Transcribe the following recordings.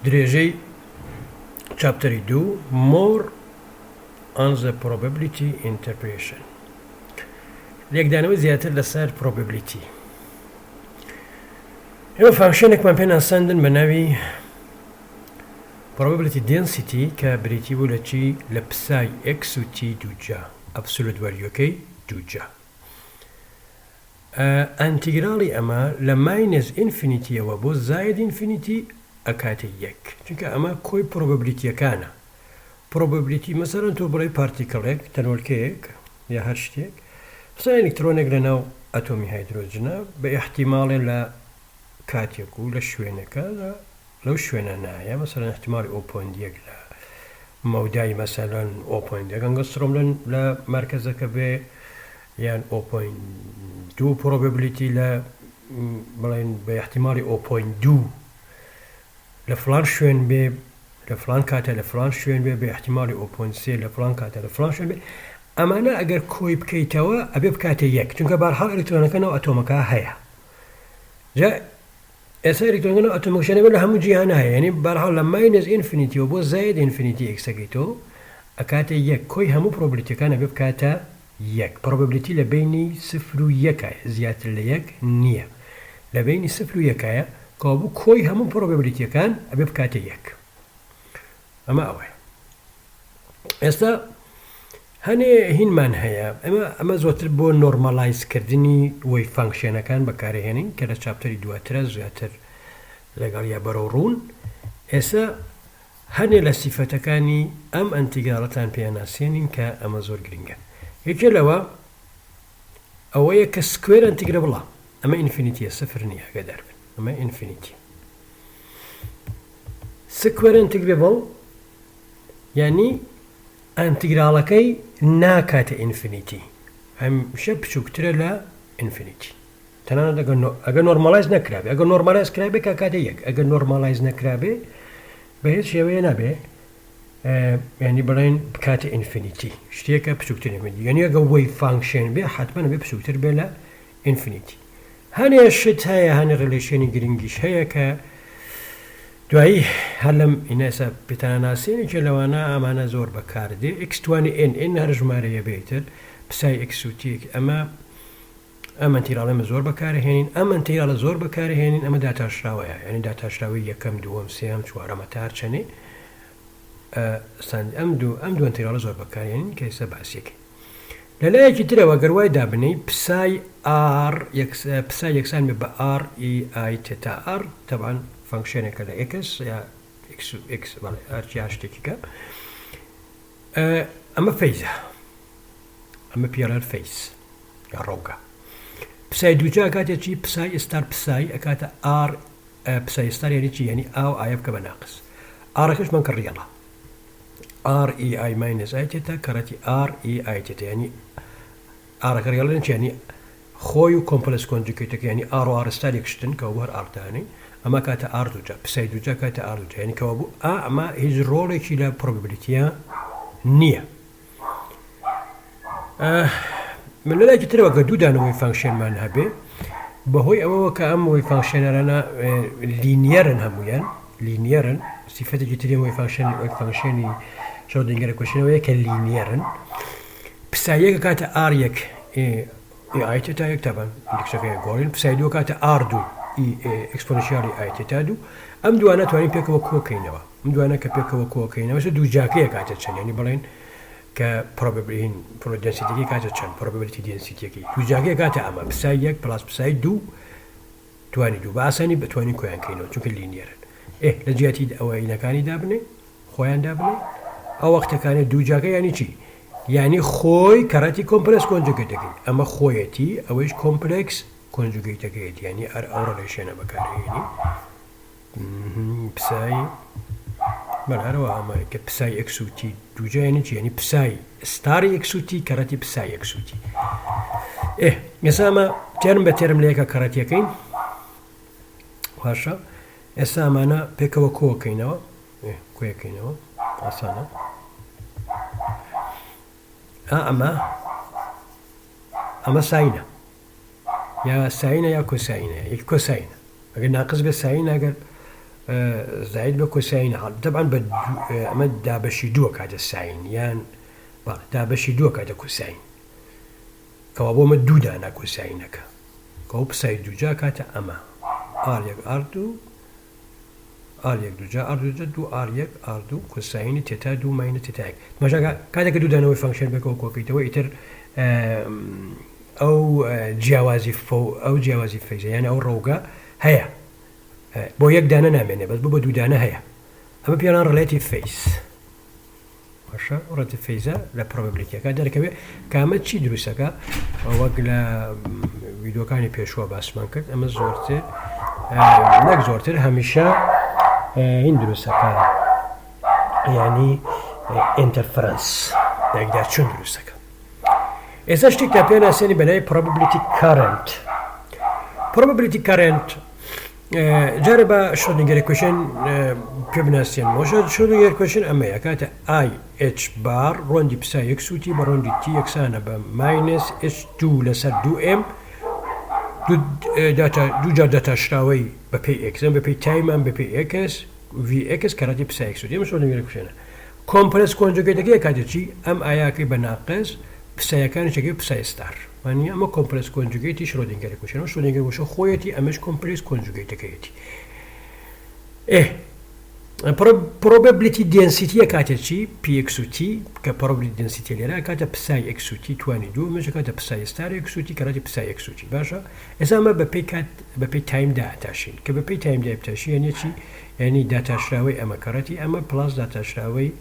درێژەی چاپتەری 2 more on the probability interpretation لێکدانەوەی زیاتر لەسەر probability. ئێمە فانکشنێکمان پێ ناساندن بە ناوی probability density کە بریتی بوو لە چی لە پسای x و t دووجا absolute value-کەی دووجا. ئەنتیگراڵی ئەمە لە ماینەس ئینفینیتیەوە بۆ زاید ئینفینیتی ئەکاتە یەک چونکە ئەمە کۆی پرۆبەبلیتیەکانە. پرۆبەبلیتی مەسەرەن تۆ بڵێ پارتیکڵێک تەنۆلکەیەک یا هەر شتێک بسا ئەلکترۆنێک لەناو ئەتۆمی هایدرۆجنە بە ئیحتیماڵێ لە کاتێک و لە شوێنەکە لەو شوێنە نایە مەسەرەن احتیماڵی 0.1 لە مەودای مەسەلەن 0.1 ئەنگەسترۆم لە مرکزەکە بێ یان 0.2 پرۆبەبلیتی لە بڵێن بە احتیماڵی 0.2 لە فلان شوێن بێ لە فلان کاتە لە فلان شوێن بێ بە احتیماڵی 0.3 لە فلان کاتە لە فلان شوێن بێ ئەمانە ئەگەر کۆی بکەیتەوە ئەبێ بکاتە یەک چونکە بەرحاڵ ئەلکترۆنەکە ناو ئەتۆمەکە هەیە. جا ئێستا ئەلکترۆنەکە ناو ئەتۆمەکشانە لە هەموو جیهان هەیە یعنی بەرحاڵ لە ماینەس ئینفینیتیەوە بۆ زاید ئینفینیتی ئێکسەکەیتەوە ئەکاتە یەک کۆی هەموو پرۆبەبلیتیەکان ئەبێ بکاتە یەک. پرۆبەبلیتی لە بینی 0 و 1 زیاتر لە یەک نییە لە بینی 0 و 1 کابوو کۆی هەموو پرۆبەبلیتیەکان ئەبێ بکاتە یەک. ئەمە ئەوەیە. ئێستا هەنێ هینمان هەیە ئەمە زۆتر بۆ نۆرمەلایزکردنی وەی فانکشێنەکان بەکارهێنین کە لە چاپتەری دواترە زیاتر لەگەڵ یا بەرەو ڕوون. ئێستا هەنێ لە سیفەتەکانی ئەم ئەنتیگراڵەتان پێناسێنین کە ئەمە زۆر گرنگە. یەکێ لەوە ئەوەیە کە سکوێر ئەنتیگرە بڵە ئەمە ئینفینیتیە سفر نییە ئەگەدار بن ئەمە ئینفینیتی. سکوێر ئەنتیگرێبڵ یعنی ئەنتیگراڵەکەی ناکاتە ئینفینیتی هەمیشە بچووکترە لە ئینفینیتی تەنانەت ئەگەر نۆرماڵایز نەکرابێ ئەگەر نۆرماڵایز کرابێ کاتە یەک ئەگەر نۆرماڵایز نەکرابێ بە هیچ شێوەیە نابێ ینی بڵێن بکاتە ئینفینیتی شتێکە بچووکتر یعنی ئەگە وەی فانکشێن بێ حتممە بێ بچووکتر بێ لە ئینفینیتی. هەنێ شت هەیە هەنێ ڕێلێشێنی گرنگیش هەیە کە دوایی هەر لەم ئینەسە پێتاناسیێنی کە لەوانە ئەمانە زۆر بەکاردێ ئکسوانی ئن هەر ژمارەیە بێتر پسای ئکسوتیک ئەمە ئەمەنتیراڵەمە زۆر بەکارهێنین ئەمەنتیراڵە زۆر بەکارهێنین ئەمە داتاشراوەیە ینی داتاشراوی یەکەم دووەم سێم چوارەمە تا هەرچەنێ ئەم دوو ئەنتیراڵە زۆر بەکارهێنین کە ئێستا باسیەکەی. لە لایەکی ترەوە گەروای دابنەی پسای ئار پسای یەکسان بە ئار ئی ئای تێتا ئار تەبعاً فانکشنێکە لە ئێکس یا x هەرچی شتێکیکە ئەمە فەیزە ئەمە پیاڵەر فەیس یا ڕۆگە. پسای دووجا کاتێک چی پسای ئێستار پسای ئەکاتە ئار پسای ئێستار یعنی چی یعنی ئاو ئایە بکە بە ناقس ئارەکەش من کە ڕێڵە ئار ئی ئای ماینەس ئای تێتە کەڕەتی ئار ئی ئای تێتە یعنی ئارەکە ڕێڵێن چی یعنی خۆی و کۆمپلەکس کۆنجوگێتەکە یعنی ئار و ئارستارێک شتن کە وەر ئارتانی ئەمە کاتە ئار دووجا پسای دووجا کاتە ئار دووجا یعنی کەوە بوو ئەمە هیچ ڕۆڵێکی لە پرۆبەبلیتیە نییە. من لەلایەکی ترەوە کە دوو دانەوەی فانکشنمان هەبێ بەهۆی ئەوەوە کە ئەم وەی فانکشنەرانە لینیەرن هەمویان لینیەرن سیفەتێکی تری وەی فانکشنی شەودەنگەرە کۆشنەوەیە کە لینیەرن پسایەکە کاتە ئار یەک ئای تێتا یەک تەبەن ئیندکسەکەی گۆڵین پسای دووە کاتە ئار دوو ئەکسپۆنشیالی ئای تێتا دوو ئەم دوانە توانین پێکەوە کۆکەینەوە ئەم دوانە کە پێکەوە کۆکەینەوە دوو جاکەیە کاتە چەند ینی بڵێن کە پرۆبەبلین دەنسیتیەکەی کاتە چەند پرۆبەبلیتی دەنسیتیەکەی دوو جاکەیە کاتە ئەمە پسای یەک پلاس پسای دوو توانی دوو باسانی بتوانین کۆیان کەینەوە چونکە لینیەرن. لە جیاتی ئەوەینەکانی دابنێ خۆیان دابنێ ئەو وەختەکانی دوو جاکە ینی چی یعنی خۆی کەڕەتی کۆمپلەکس کۆنجوگێتەکەی ئەمە خۆیەتی ئەوەیش کۆمپلەکس کۆنجوگێتەکەیەتی ینی ئەر ئەو ڕێلێشێنە بەکارهێنی پسای هەروە ئەمە کە پسای ئەکسوتی دووجا ینی چی ینی پسای ستاری ئەکسوتی کەڕەتی پسای ئەکسوتی. ئێستا ئەمە تێرم بە تێرم لە یەکە کەڕەتیەکەین باشە ئێستا ئەمانە پێکەوە کۆکەینەوە کۆیەکەینەوە ئاسانە ئەمە ساینە یا ساینە یا کۆساینە یەک کۆساینە ئەگەر ناقص بێ ساین ئەگەر زائد بكوساين حال طبعا اما دابشي دو كاد الساين يان دابشي دو كاد كوساين كوابو مدودا انا كوساينك كوب سايد دوجا كات اما اريك اردو اريك دوجا اردو دو اريك اردو كوساين تيتا دو ماين تيتا ماجا كاد كدودا نوي فانكشن بكو كوكيتو يتر او جیاوازی فو او جیاوازی فیزه يعني او روقا هيا بو يك دانا نامنه بس بو دو دانا هيا اما بيان ريلاتيف فيس ماشا ريلاتيف فيزا لا بروبابيليتي كادر كبه كامت شي دروسكا وقلا فيديو كاني بيشوا باس مانكت اما زورتر نك زورتر هميشه این دروسكا يعني انترفرنس نقدر شون دروسكا إذا اشتكت بينا سني بلاي probability current جرب شرودنجر equation كبناسين موجود شرودنجر equation أما يكاته I H بار روندي بسا X وتي بروندي T X أنا بماينس H2 لسر 2M دو داتا شراوي ببي X ببي تايم أم ببي X في X كراتي بسا X وتي مش شرودنجر equation complex conjugate كي يكاته شيء أم أياكي بناقص بسايا كان شكل بسايا ستار يعني أما كومبلكس كونجوجيتي شرودنجر إيكويشن شرودنجر إيكويشن خويتي أمش كومبلكس كونجوجيتي كيتي probability density كاتشي بي إكس و تي كprobability density اللي راه كاتا بساي إكس و تي 22 مش كاتا بساي ستار إكس و تي كراتي بساي إكس و تي باشا إذا ما ببي تايم دا تاشين كببي تايم دا تاشين يعني شيء يعني داتا شراوي أما كراتي أما بلس داتا شراوي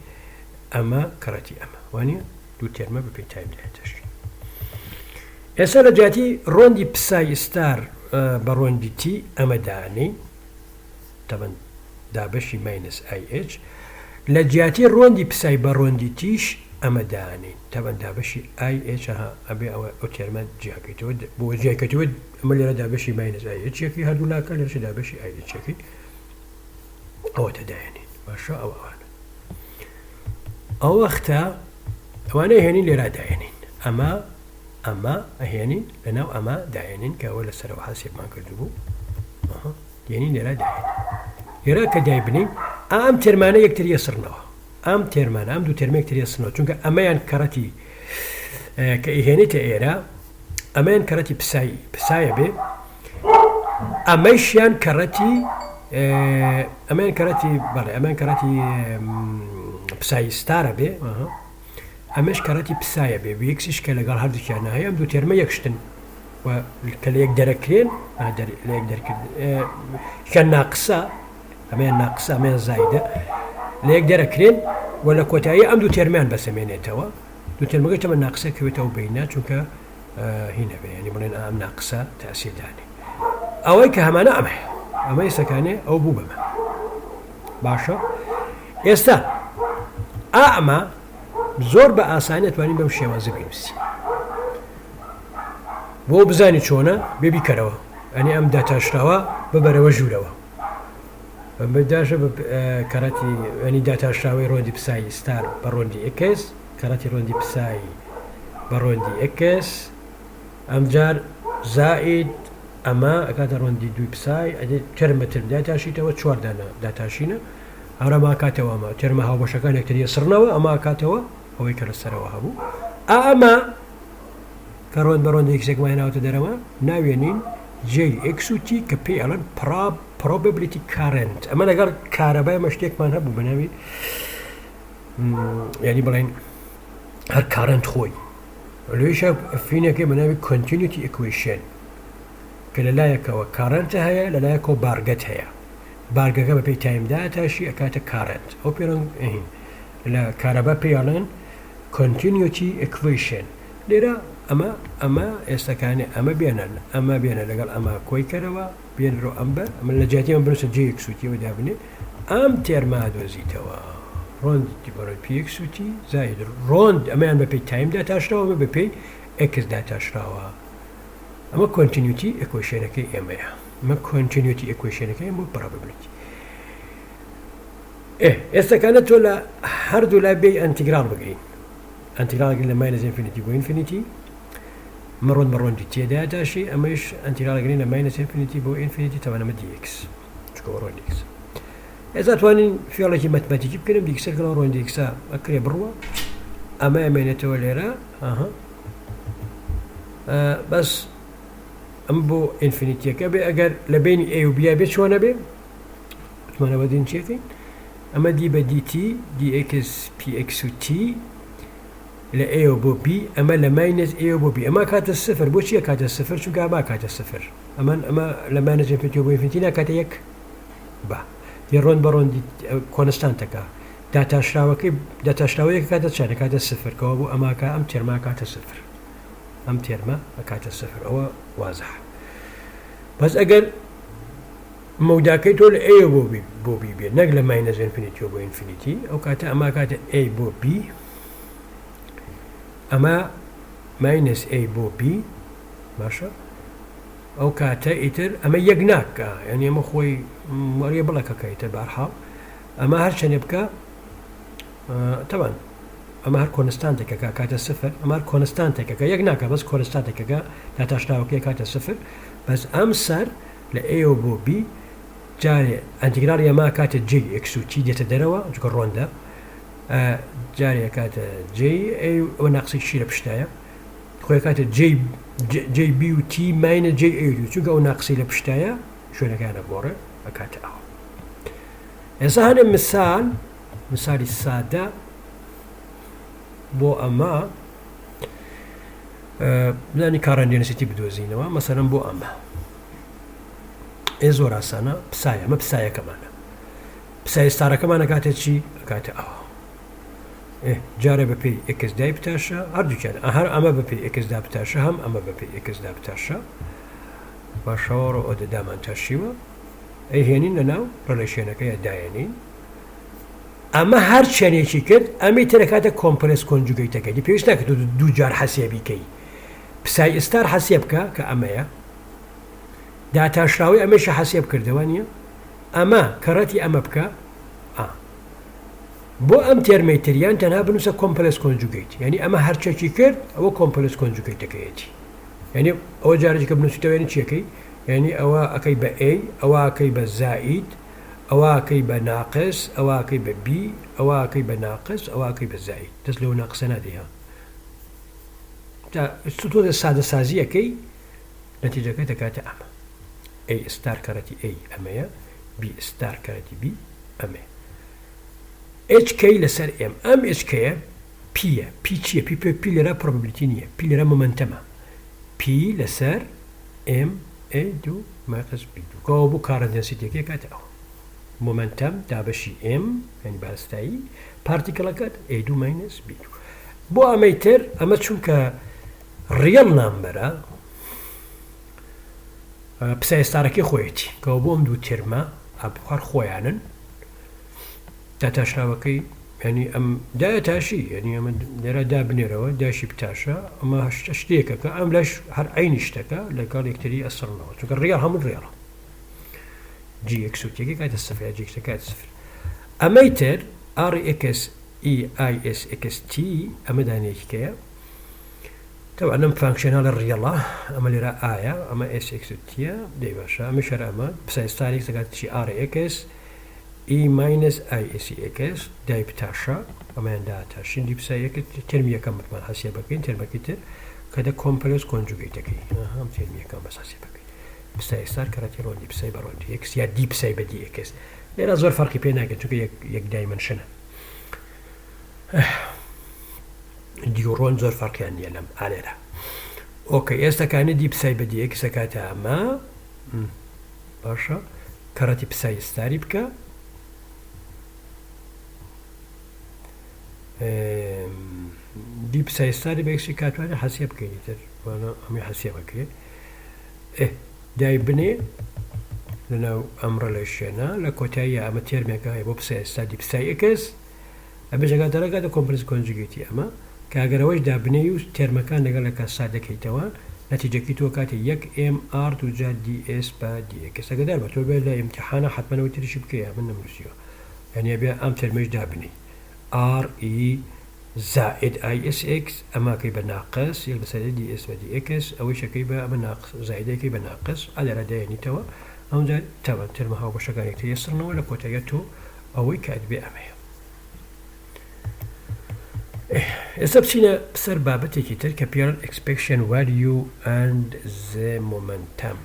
أما كراتي أما واني دو ترمه ببي تايم دهتش اسال جاتي روندي بساي ستار بروندي تي اما داني طبعا دابشي ماينس اي اتش لجاتي روندي بساي بروندي تيش اما داني طبعا دابشي اي اتش ها ابي او ترمه جاكيتو بو جاكيتو اما اللي دابشي ماينس اي اتش كي هادو لا كان دابشي اي اتش كي او تداني ما شاء الله او وقتها وانا هنين لرا داينين اما هنين لنا اما داينين كاول سر حاسب ما كذبوا هنين لرا داين يرا كدايبني ام ترمانه يكتر يسرنا ام ترمانه ام دو ترمه يكتر يسرنا چونك اما ين كراتي كهني تيرا اما ين كراتي بساي به اما يشان كراتي اما ين كراتي بله اما ين كراتي بساي ستار به امش كراتي بسايا بي اكسش كلا قال هذا كان هي ام دو ترمه يكشتن وكلا يقدر كرين هذا يقدر كان ناقصه اما ناقصه اما زايده لا يقدر كرين ولا كوتاي ام دو ترمان بس مين توا دو ترمه تما ناقصه كوتاو بينات چونك هنا يعني من ام ناقصه تاثير داني اويك همانا اما يسكانه او بوبما باشا يستا اما زور بە ئاسانیت توانین بەم شێوازە بنووسی بۆ بزانی چۆنە بێبی کەرەوە ئەنی ئەم داتاشراوە ببەرەوە ژوورەوە بەداشە کەراتی ئەنی داتاشراوی ڕۆندی پسایی ستار بە ڕۆندی ئەکس کەراتی ڕۆندی پسایی بە ڕۆندی ئەکس ئەمجار زائید ئەمە ئەکاتە ڕۆندی دوی پسای ئەدێ ترمەتر داتاشیتەوە چوار دانە داتاشینە ئەمە کاتەوە ئەمە ترمە هاوبەشەکان یەکتری سڕنەوە ئەمە کاتەوە ئەوەی کە لەسەرەوە هەبوو ئەمە کە ڕۆن بە ڕۆندی ئەکسێک وایەناوتە دەرەوە ناوێنین جێی ئەکس و تی کە پێی ئەڵەن probability current ئەمە لەگەڵ کارەبای ئەمە شتێکمان هەبوو بەناوی یعنی بڵێن هەر کارنت خۆی لێشە فینەکەی بەناوی continuity equation کە لەلایەکەوە کارنتە هەیە لەلایەکەوە بارگەت هەیە بارگەکە بە پێی تایمدا تاشی ئەکاتە کارنت ئەو پێڵن لە کارەبا پێیاڵێن continuity equation لێرە ئەمە ئێستاکانێ ئەمە بێنە لەگەڵ ئەمە کۆی کەرەوە بێنرۆ ئەمبەر ئەمە لە جاتیمە بنووسە جێ ئەکسوتیەوە دابنێ ئەم تێرما دۆزیتەوە ڕۆندی بەڕۆی پی ئەکسوتی زاید ڕۆند ئەمەیان بە پێی تایمدا تاشراوە ئەمە بە پێی ئەکسدا تاشراوە ئەمە continuity equationەکەی ئێمەیە ئەمە continuity equationەکەی بۆ probability ئێستاکانە تۆ لە هەردوو لا بێی ئەنتیگرال بگەین ئەنتیگرالەکەی لە ماینەس ئینفینیتی بۆ ئینفینیتی مەڕۆن بەڕۆندی تێدا داشی ئەمەش ئەنتیگرالەکەی لە ماینەس ئینفینیتی بۆ ئینفینیتی تەوانەمە دی ئێکس چکۆ ڕۆن ئێکس إذا توانين في الله ماتماتيكي بكلم ديك سر كلا رون ديك سا أكري بروا أما من توليرا بس أمبو إنفينيتي كبي أجر لبين A و B بيت شو أنا بي أتمنى بدين شيء أما دي بدي تي دي إكس بي إكس و تي ل A و B أما لماينس A و B أما كات الصفر بوشي كات الصفر شو كأما كات الصفر أما لماينس إنفينيتي و إنفينيتي لا كات يك با يرون برون دي كونستانت كا داتا شراوكي كات شان كات الصفر كوابو أما كا أم ترما كات الصفر أم ترما كات الصفر هو واضح بس أجر موجاكي تقول A بو B نقل ماينس إنفينيتي و إنفينيتي أو كاتا أما كاتا A بو B أما ماينس A بو B ماشا أو كاتا إتر أما يجناك يعني أما خوي مريا بلاك كايتر بارحال أما هرشان يبقى طبعا أما هر كونستانتك كاتا صفر أما هر كونستانتك يجناك بس كونستانتك لا تشتاوكي كاتا صفر بس أمسر لأ و بو B جاري انتجراليا ما كاتا جي اكس و تي ديتا دروا جو روندا جاري كاتا جي اي وناقص الشيء بشتايا خويا كاتا جي بي و تي ماين جي اي جو جو ناقص بشتايا شو انا كان بورا كاتا او اذا هذا مثال الساده بو اما لاني كارن دينسيتي بدوزينوا مثلا بو اما إزورا سنة بسايا ما بسايا كمان بسايا ستارة كمان كاتت شي كاتت جاري ببي إكس داي بتاشا أرجو كان أما ببي إكس دا بتاشا هم أما ببي إكس دا بتاشا باشور أو دامان تاشيوا هينين لناو رلاشينا كيا داينين أما هر شاني شي كد أمي تركاتا كومبلس كونجوغيتا كي بيوش ناك دو جار حسيبي كي بسايا ستار حسيبكا كأمايا داتا شراوي أمشي حسيب كردوانيا أما كراتي أما بكا بو أم تيرميتريان تنها بنوسا كومبلس كونجوغيت يعني أما هرشي كرد أو كومبلس كونجوغيت كيتي يعني أو جارج كبنوسو تواني تشيكي يعني أو أكي با A أو أكي با زائد أو أكي با ناقص أو أكي با B أو أكي با ناقص أو أكي با زائد تسلو ناقصنا ديها تا استطوع السادة سازية كي نتيجة كي تكاتا أما A ستار كارتي A أمايا B ستار كارتي B أمايا H K لسر M أم H K P چیه P لرا probability نیه P لرا momentum P لسر M A دو ماقص B دو كوابو current density كي كات أو momentum دابشي M يعني باستاي particle كات A دو minus B دو بو أميتر أما چونك real number بسای ستارکی خویتی که بوم دو ترما ابخار خویانن داتاشا وکی یعنی ام داتاشی یعنی ام درا دابنی رو داشی بتاشا اما هشتیکه که ام لش هر عینشتکه لکال یکتری اصلا نه چون ریال هم ریال جی اکس و تیگی که صفر جی اکس که صفر امیتر ار اکس ای آی اس اکس تی ام دانیش که طبعا نم فانكشنال الرياضة أما اللي رأى آية أما اس اكس تيا دي باشا مش أما بس ستاريك سكات شي ار اكس اي ماينس اي اس اكس داي بتاشا أما عندها تاشين دي بسايك ترمية كم مثلا حسيبكين ترمكتر كده كومبلكس كونجوجيتكي هم ترمية كم بس حسيبكين بساي ستار كراتي رون دي بساي برون دي اكس يا دي بساي بدي اكس لأن زور فرق بينها كتوك يك دايما شنا ديورون زور فرق يعني لم عليها اوكي استكان دي بساي بدي اكس كاتا ما باشا كراتي بساي ستاري بكا دي بساي ستاري بكسي كاتواني حسيب كيتر وانا امي حسيبك داي بني لنا امر لشينا لكوتايا اما تيرميكا يبو بساي ستاري بساي اكس ابيش قادر قاعد كومبلكس كونجوجيتي اما كاغراوش دابنيو تيرمكان لك ساده كيتوا نتيجه كيتو كاتي يك ام ار توجد دي اس با دي اكس قدر بتقول بلا امتحان حتما وتريش بكيا من مرسيو يعني ابي ام ترمج دابني ار اي زائد اي اس اكس اما كي بناقص يلبس دي اس با دي اكس او شي كي بناقص زائد كي بناقص على رداني توا ئەم جار تەوە ترمە هاوبەشەکانی تەیەسڕنەوە لە کۆتایەتۆ ئەوەی کاتبێ ئەمەیە. ئێستا بچینە سەر بابەتێکی تر کە پێڵن expectation value and the momentum.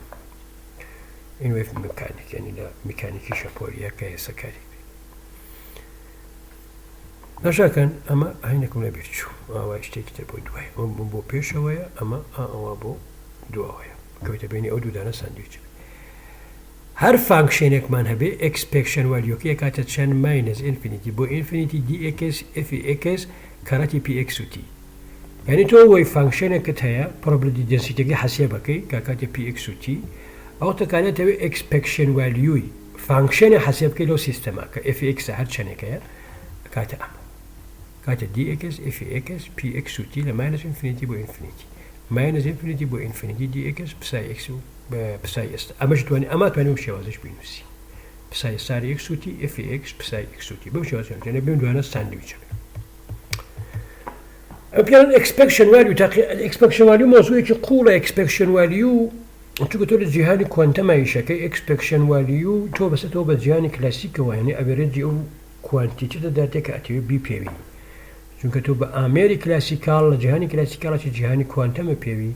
این وێف مکانیک یعنی لە میکانیکی شەپۆریە کە ئێسەکاری نەشاکەن ئەمە هەینەکم لە بیر چوو ئاوای شتێکی تر بۆ دوای بۆ پێشەوەیە ئەمە ئەوە بۆ دووەوەیە کەوتە بینی ئەو دوودانە ساندویچ هەر فانکشنێکمان هەبێ expectation value یە کاتە چەند ماینەس ئینفینیتی بۆ ئینفینیتی dx fx کەڕەتی px و t یعنی تۆ وەی فانکشنێکت هەیە probability density حەسێ بەکەی کە کاتێ px و t ئەو تەکانێتەوێ expectation value فانکشنە حەسێ بکەی لەو سیستەما کە fx هەر چەندێکەیە کاتە ئەمە کاتە dx fx px و t لە ماینەس ئینفینیتی بۆ ئینفینیتی ماینەس ئینفینیتی بۆ ئینفینیتی dx پسای x و پسای ئێستا ئەمەش توانێت ئەمە توانێت شێوازش بینوسی پسای ساری x و t fx پسای x و t بەو شێوازێنە بێن دوانە ساندویچە پێڵن expectation value expectation value مۆزوویەکی قوڵە expectation value چونکە تۆ لە جیهانی کوانتەمایشەکەی expectation value تۆ بەسەرەوە بە جیهانی کلاسیکەوە یعنی ئەڤێرێجی ئەو کوانتیتیتە دەداتێت کە ئەتەوێت بیپێوی چونکە تۆ بە ئامێری کلاسیکاڵ لە جیهانی کلاسیکاڵی جیهانی کوانتەمە پێوی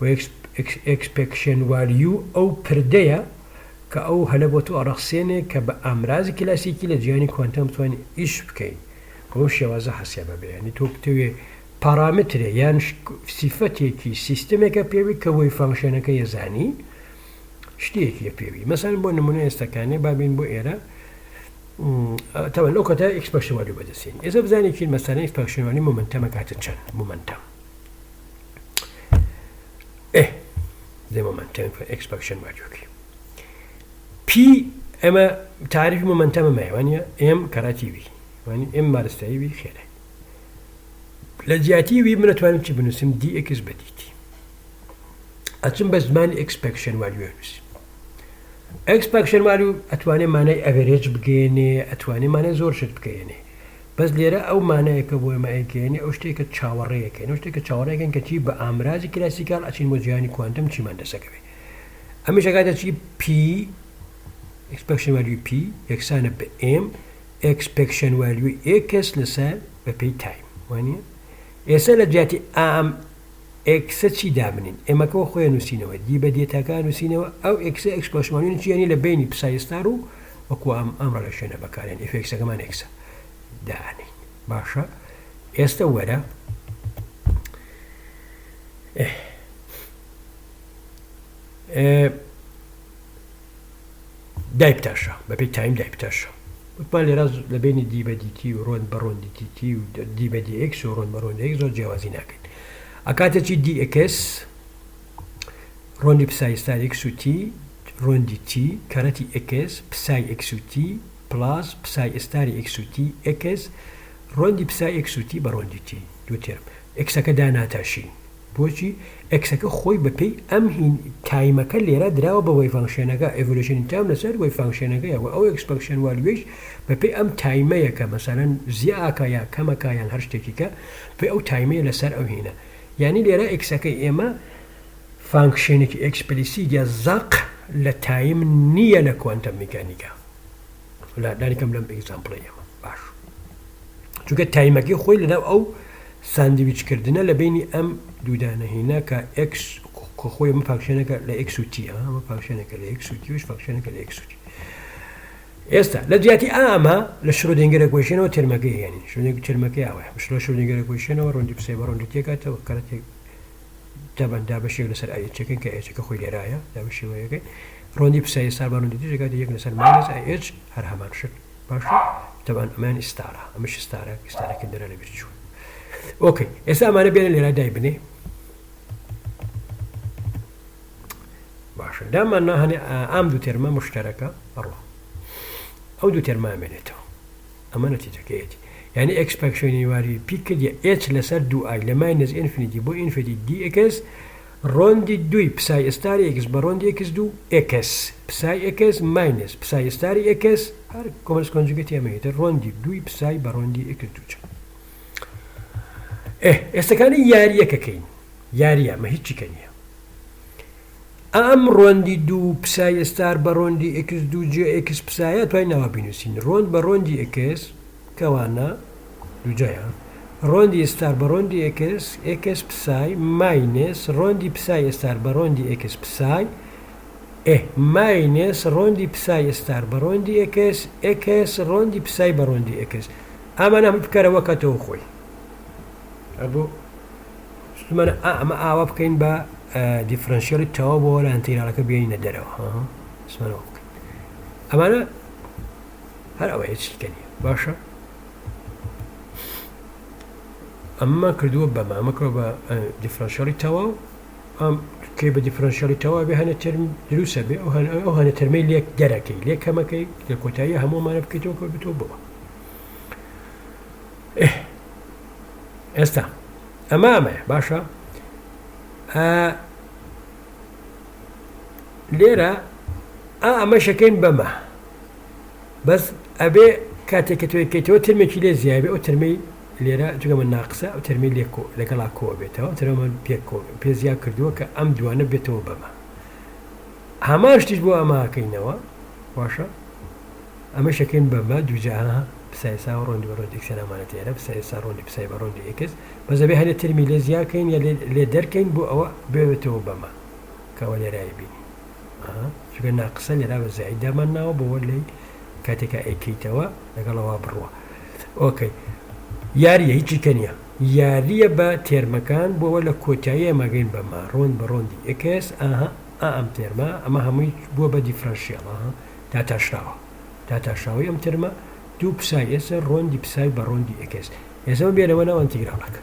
و expectation value ئەو پردەیە کە ئەو هەلە بۆ تۆ ئەڕەخسێنێ کە بە ئامرازی کلاسیکی لە جیهانی کوانتەم بتوانێت ئیش بکەین بۆ شێوازە حەسیابە بێ ینی تۆ بتەوێ پارامترێ یان سیفەتێکی سیستمێکە پێوی کە وەی فانکشنەکە یەزانی شتێکی پێوی مەسەن بۆ نمونە ئێستەکانێ بابین بۆ ئێرە تەوە لەو کەتە expectation value بەدەستێنی ئێستا بزانێکی مەسەلەی expectation value مومنتەمە کاتە چەند مومنتەم the momentum expectation value p ئەمە تعریفی مومنتەمە وانە m کەڕاتی وی وانی m مارستایی وی خێرە لە جیاتی وی منەتوانم چی بنووسم dx بە dt ئەچم بە زمانی expectation value نووسیم expectation value ئەتوانێ مانای ئەڤێرێج بگەێنێ ئەتوانێ مانای زۆر شت بگەێنێ بەس لێرە ئەو مانایەکە بۆ ئێمەیەکەێنێ ئەو شتێکە چاوەڕێیەکەن ئەو شتێکە چاوەڕێکن کە چی بە ئامرازی کلاسیکال ئەچین بۆ جیهانی کوانتەم چیمان دەسەکەوێ ئەمیش ئەکاتە چی p expectation value p یەکسانە بە m expectation value x لەسەر بە پێی تایم وانە ئێستا لە جیاتی ئام ئێکسە چی دابنین ئێمەکەەوە خۆیان نووسینەوە دی بە دێتاکان نووسینەوە ئەو ئێکسە ئەکسپۆشمانین چیانی لە بینی پسایستار و وەکو ئەمڕە لە شوێنە بەکارێن ئفێکسەکەمان ئێکسە دانین باشە ئێستا وەرە دایبتاشە بەپی تایم دایبتاشە وتمان لێرە لە بینی دی بە دیتی و ڕۆن بە ڕۆندی دیتی و دی بە دی ئێکس و ڕۆن بە ڕۆندی ئێکس زۆر جیاوازی ناکەین ئەکاتە چی دی ئەکس ڕۆندی پسایستار ئێکس و تی ڕۆندی تی کەرەتی ئەکس پسای ئێکس و تی پلاس پسای ئێستاری ئێکس و تی ئەکس ڕۆندی پسای ئێکس و تی بە ڕۆندی تی دوو تێرم ئێکسەکە داناتاشی بۆچی ئەکسەکە خۆی بەپێی ئەم تایمەکە لێرە دراوە بە وەی فانکشنەکە ئێڤولوشنی تایم لەسەر وەی فانکشنەکەیەوە ئەو expectation value بەپێی ئەم تایمەیەکە مەسەلەن زیاکە یا کەمەکە یان هەر شتێکیکە پێی ئەو تایمەیە لەسەر ئەو هینە یعنی لێرە ئێکسەکەی ئێمە فانکشنێکی ئەکسپلیسی یا زەق لە تایم نییە لە کوانتەم میکانیکا دانیکەم لەم ئێگزامپڵی ئێمە باش چونکە تایمەکەی خۆی لەناو ئەو ساندویچکردنە لە بینی ئەم دوودانە هینە کە x خۆی ئەمە فانکشنەکە لە x و t ئەمە فانکشنەکە لە x و t وش فانکشنەکە لە x و t ئێستا لە جیاتی ئامە لە شرۆدینگەر ئیکویشنەوە ترمەکەی هێنین شرۆدینگەر ترمەکەی ئەوەیە شرۆدینگەر ئیکویشنەوە ڕۆندی پسەی بە ڕۆندی تێکاتەوە کەرەتێک دابن دابەشێک لەسەر ئایچەکەن کە ئایچەکە خۆی لێرایە دابەشێوەیەکەی ڕۆندی پسەی سار بە ڕۆندی تێکاتە یەک لەسەر ماینەس ئایچ هەر هەمان شت باشە تەبان ئەمان ئستارە ئەمەش ئستارەکردنە لە بیر چوون اوكي ئێستا ئەمانە بێنە لێرە دای بنێ باشە داماننا هەنێ ئام دوو تێرمە مشتەرەکە ئەڕۆ ئەو دوو تێرمە ئەمێنێتەوە ئەمە نەتیجەکەیەتی یعنی ئەکسپەکشنی واری پی کردیە h لەسەر دوو ئای لە ماینەس ئینفینیتی بۆ ئینفینیتی دی ئەکس ڕۆندی دوی پسای ئێستاری ئەکس بە ڕۆندی ئەکس دوو ئەکس پسای ئەکس ماینەس پسای ئێستاری ئەکس هەر کۆمەلس کۆنجوگەتی ئەمەیەتە ڕۆندی دوی پسای بە ڕۆندی ئەکس دوو ئێستەکانی یاریەکەکەین یاریە مە هیچی کە نییە ئەم ڕۆندی دوو پسای ئێستار بە ڕۆندی ئکس دوو جێ ئکس پسایە توای ناوە بینوسین ڕۆند بە ڕۆندی ئکس کەوانە دووجایە ڕۆندی ئێستار بە ڕۆندی ئکس پسای ماینس ڕۆندی پسای ئێستار بە ڕۆندی ئکس پسای ماینس ڕۆندی پسای ئێستار بە ڕۆندی ئکس ڕۆندی پسای بە ڕۆندی ئکس ئەمانە هەمووی بکەرەوە کاتەوە خۆی ئەبوو سمانە ئەمە ئاوا بکەین بە دیفرەنسیەڵی تەواو بۆ لە ئەنتیگرالەکە بێنینە دەرەوە سمانەوە بکەین ئەمانە هەر ئەوە هیچکە نیە باشە ئەمە کردووە بەمە ئەمە کڕۆ بە دیفرەنسیەڵی تەواو ئەم کێ بە دیفرەنسیەڵی تەواو بێ هەنە تەرم دروستە بێ ئەو هەنە تەرمەی لێک دەرەکەی لێک کەمەکەی لە کۆتایی هەموومانە بکەیتەوە کە بێتەوە بەوە ئێستا ئەمەیە باشە لێرە ئەمە شەکەین بەمە بەس ئەبێ کاتێککە توێکەیتەوە ترمێکی لێ زیابێ ئەو ترمەی لێرە جگەمە ناقسە ئەو تەرمی لەگەڵا کۆ بێتەوە ترەمە پێ زیاد کردووە کە ئەم دوانە بێتەوە بەمە هەمان شتیش بۆ ئەماکەینەوە باشە ئەمە شەکەین بەمە دووجاها پسایسا و ڕۆندی بە ڕۆندی ئەکسەنامانە تێرە پسایسا ڕۆندی پسای بە ڕۆندی ئەکس بەزەبێ هەنێ ترمی لێ زیاکەین یا لێ دەرکەین بۆ ئەوە بێتەوە بەمە کەەوە لێرای بینی چگە ناقسە لێرا بە زایدامان ناوە بۆوە لی کاتێکە ئەیکەیتەوە لەگەڵەوە بڕوە ئۆکەی یاریە هیچی کەنیە یاریە بە تێرمەکان بۆەوە لە کۆتایی ئەمەگەین بەمە ڕۆند بە ڕۆندی ئەکس ئەم تێرمە ئەمە هەمووی بووە بە دیفرەنسیەڵ داتاشراوە داتاشراوی ئەم ترمە دوو پسای ئێستا ڕۆندی پسای بە ڕۆندی ئەکس ئێستا بێنەوە ناو ئەنتیگرالەکە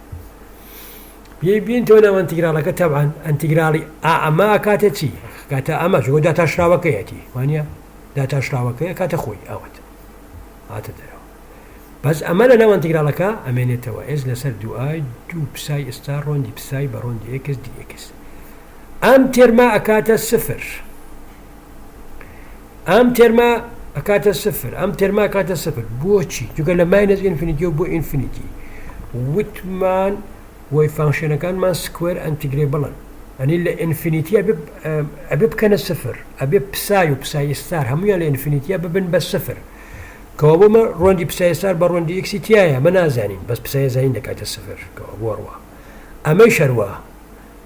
بینتەوە ناو ئەنتیگرالەکە تەبعاً ئەنتیگرالی ئەمە کاتە چی کاتە ئەمە چۆ داتاشراوەکەیەتی وانە داتاشراوەکەیە کاتە خۆی ئەوەت هاتە دەرەوە بەس ئەمە لە ناو ئەنتیگرالەکە ئەمێنێتەوە ئێس لەسەر دوای دوو پسای ئێستا ڕۆندی پسای بە ڕۆندی ئەکس دی ئەکس ئەم تێرمە ئەکاتە سفر ئەم تێرمە ئەکاتە سفر ئەم تێرما کاتە سفر بۆچی چونکە لە ماینەس ئینفینیتی و بۆ ئینفینیتی وتمان وی فانکشنەکانمان سکوێر ئەنتیگرێبڵن ئەنی لە ئینفینیتیە ئەبێ بکەنە سفر ئەبێ پسای و پسای ئێستار هەموویان لە ئینفینیتیە ببن بە سفر کەەوە بۆمە ڕۆندی پسای ئێستار بە ڕۆندی ئەکسی تایە مە نازانین بەس پسای زین دەکاتە سفر کەەوە بۆڕوە ئەمەی شەروە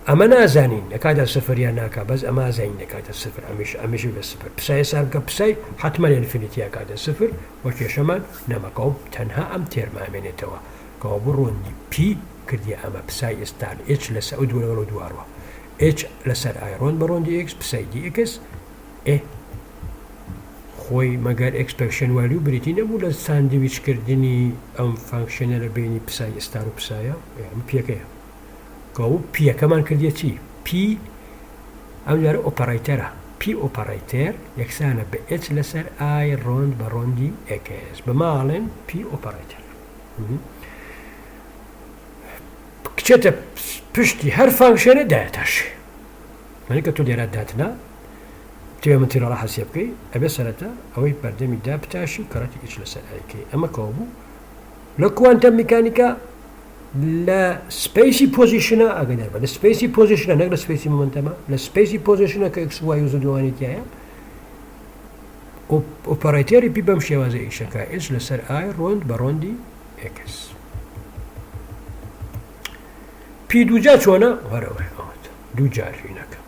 ئەمە نازانین نەکاتە سفریان ناکە بەس ئەمە زین دەکاتە سفر ئەمیش بە سفر پسای ئێستار بکە پسای حتمما لە ئینفینیتیە کاتە سفر وە کێشەمان نەمەکەوە تەنها ئەم تێرمە ئەمێنێتەوە کەەوە بۆ ڕۆندی پی کردی ئەمە پسای ئێستار ئچ لەسەر ئەو دووەوە دووارەوە ئچ لەسەر ئایڕۆن بە ڕۆندی ئکس پسای دی ئکس خۆی مەگەر ئەکسپەکشن والی و بریتی نەبوو لە ساندویچکردنی ئەم فانکشنە لە بینی پسای ئێستار و پسایە پێەکەیە کەەوە پیەکەمان کردیە چی پی ئەم لەرە ئۆپەرایتەرە پی ئۆپەرایتەر یەکسانە بە ئچ لەسەر ئای ڕۆند بە ڕۆندی ئەکس بە ماڵێن پی ئۆپەرایتەر کچێتە پشتی هەر فانکشنە دایەتەش مەنی کە تۆ لێرە داتنا توێ مەتیرەڵە حەسێ بکەی ئەبێ سەرەتا ئەوەی بەردەمی دا بتاشی کەڕەتی ئچ لەسەر ئایکەی ئەمە کەەوە بوو لە کوانتەم میکانیکا لە سپیسی پۆزیشنە ئەگەدار بە لە سپیسی پۆزیشنە نەک لە سپیسی مومنتەمە لە سپیسی پۆزیشنە کە ئەکس وای و زدوانیتیایە ئۆپەرایتەری پی بەم شێوازە ئیشەکە ئچ لەسەر ئای ڕۆند بە ڕۆندی ئەکس پی دووجا چۆنە وەرەوە دووجار ژینەکە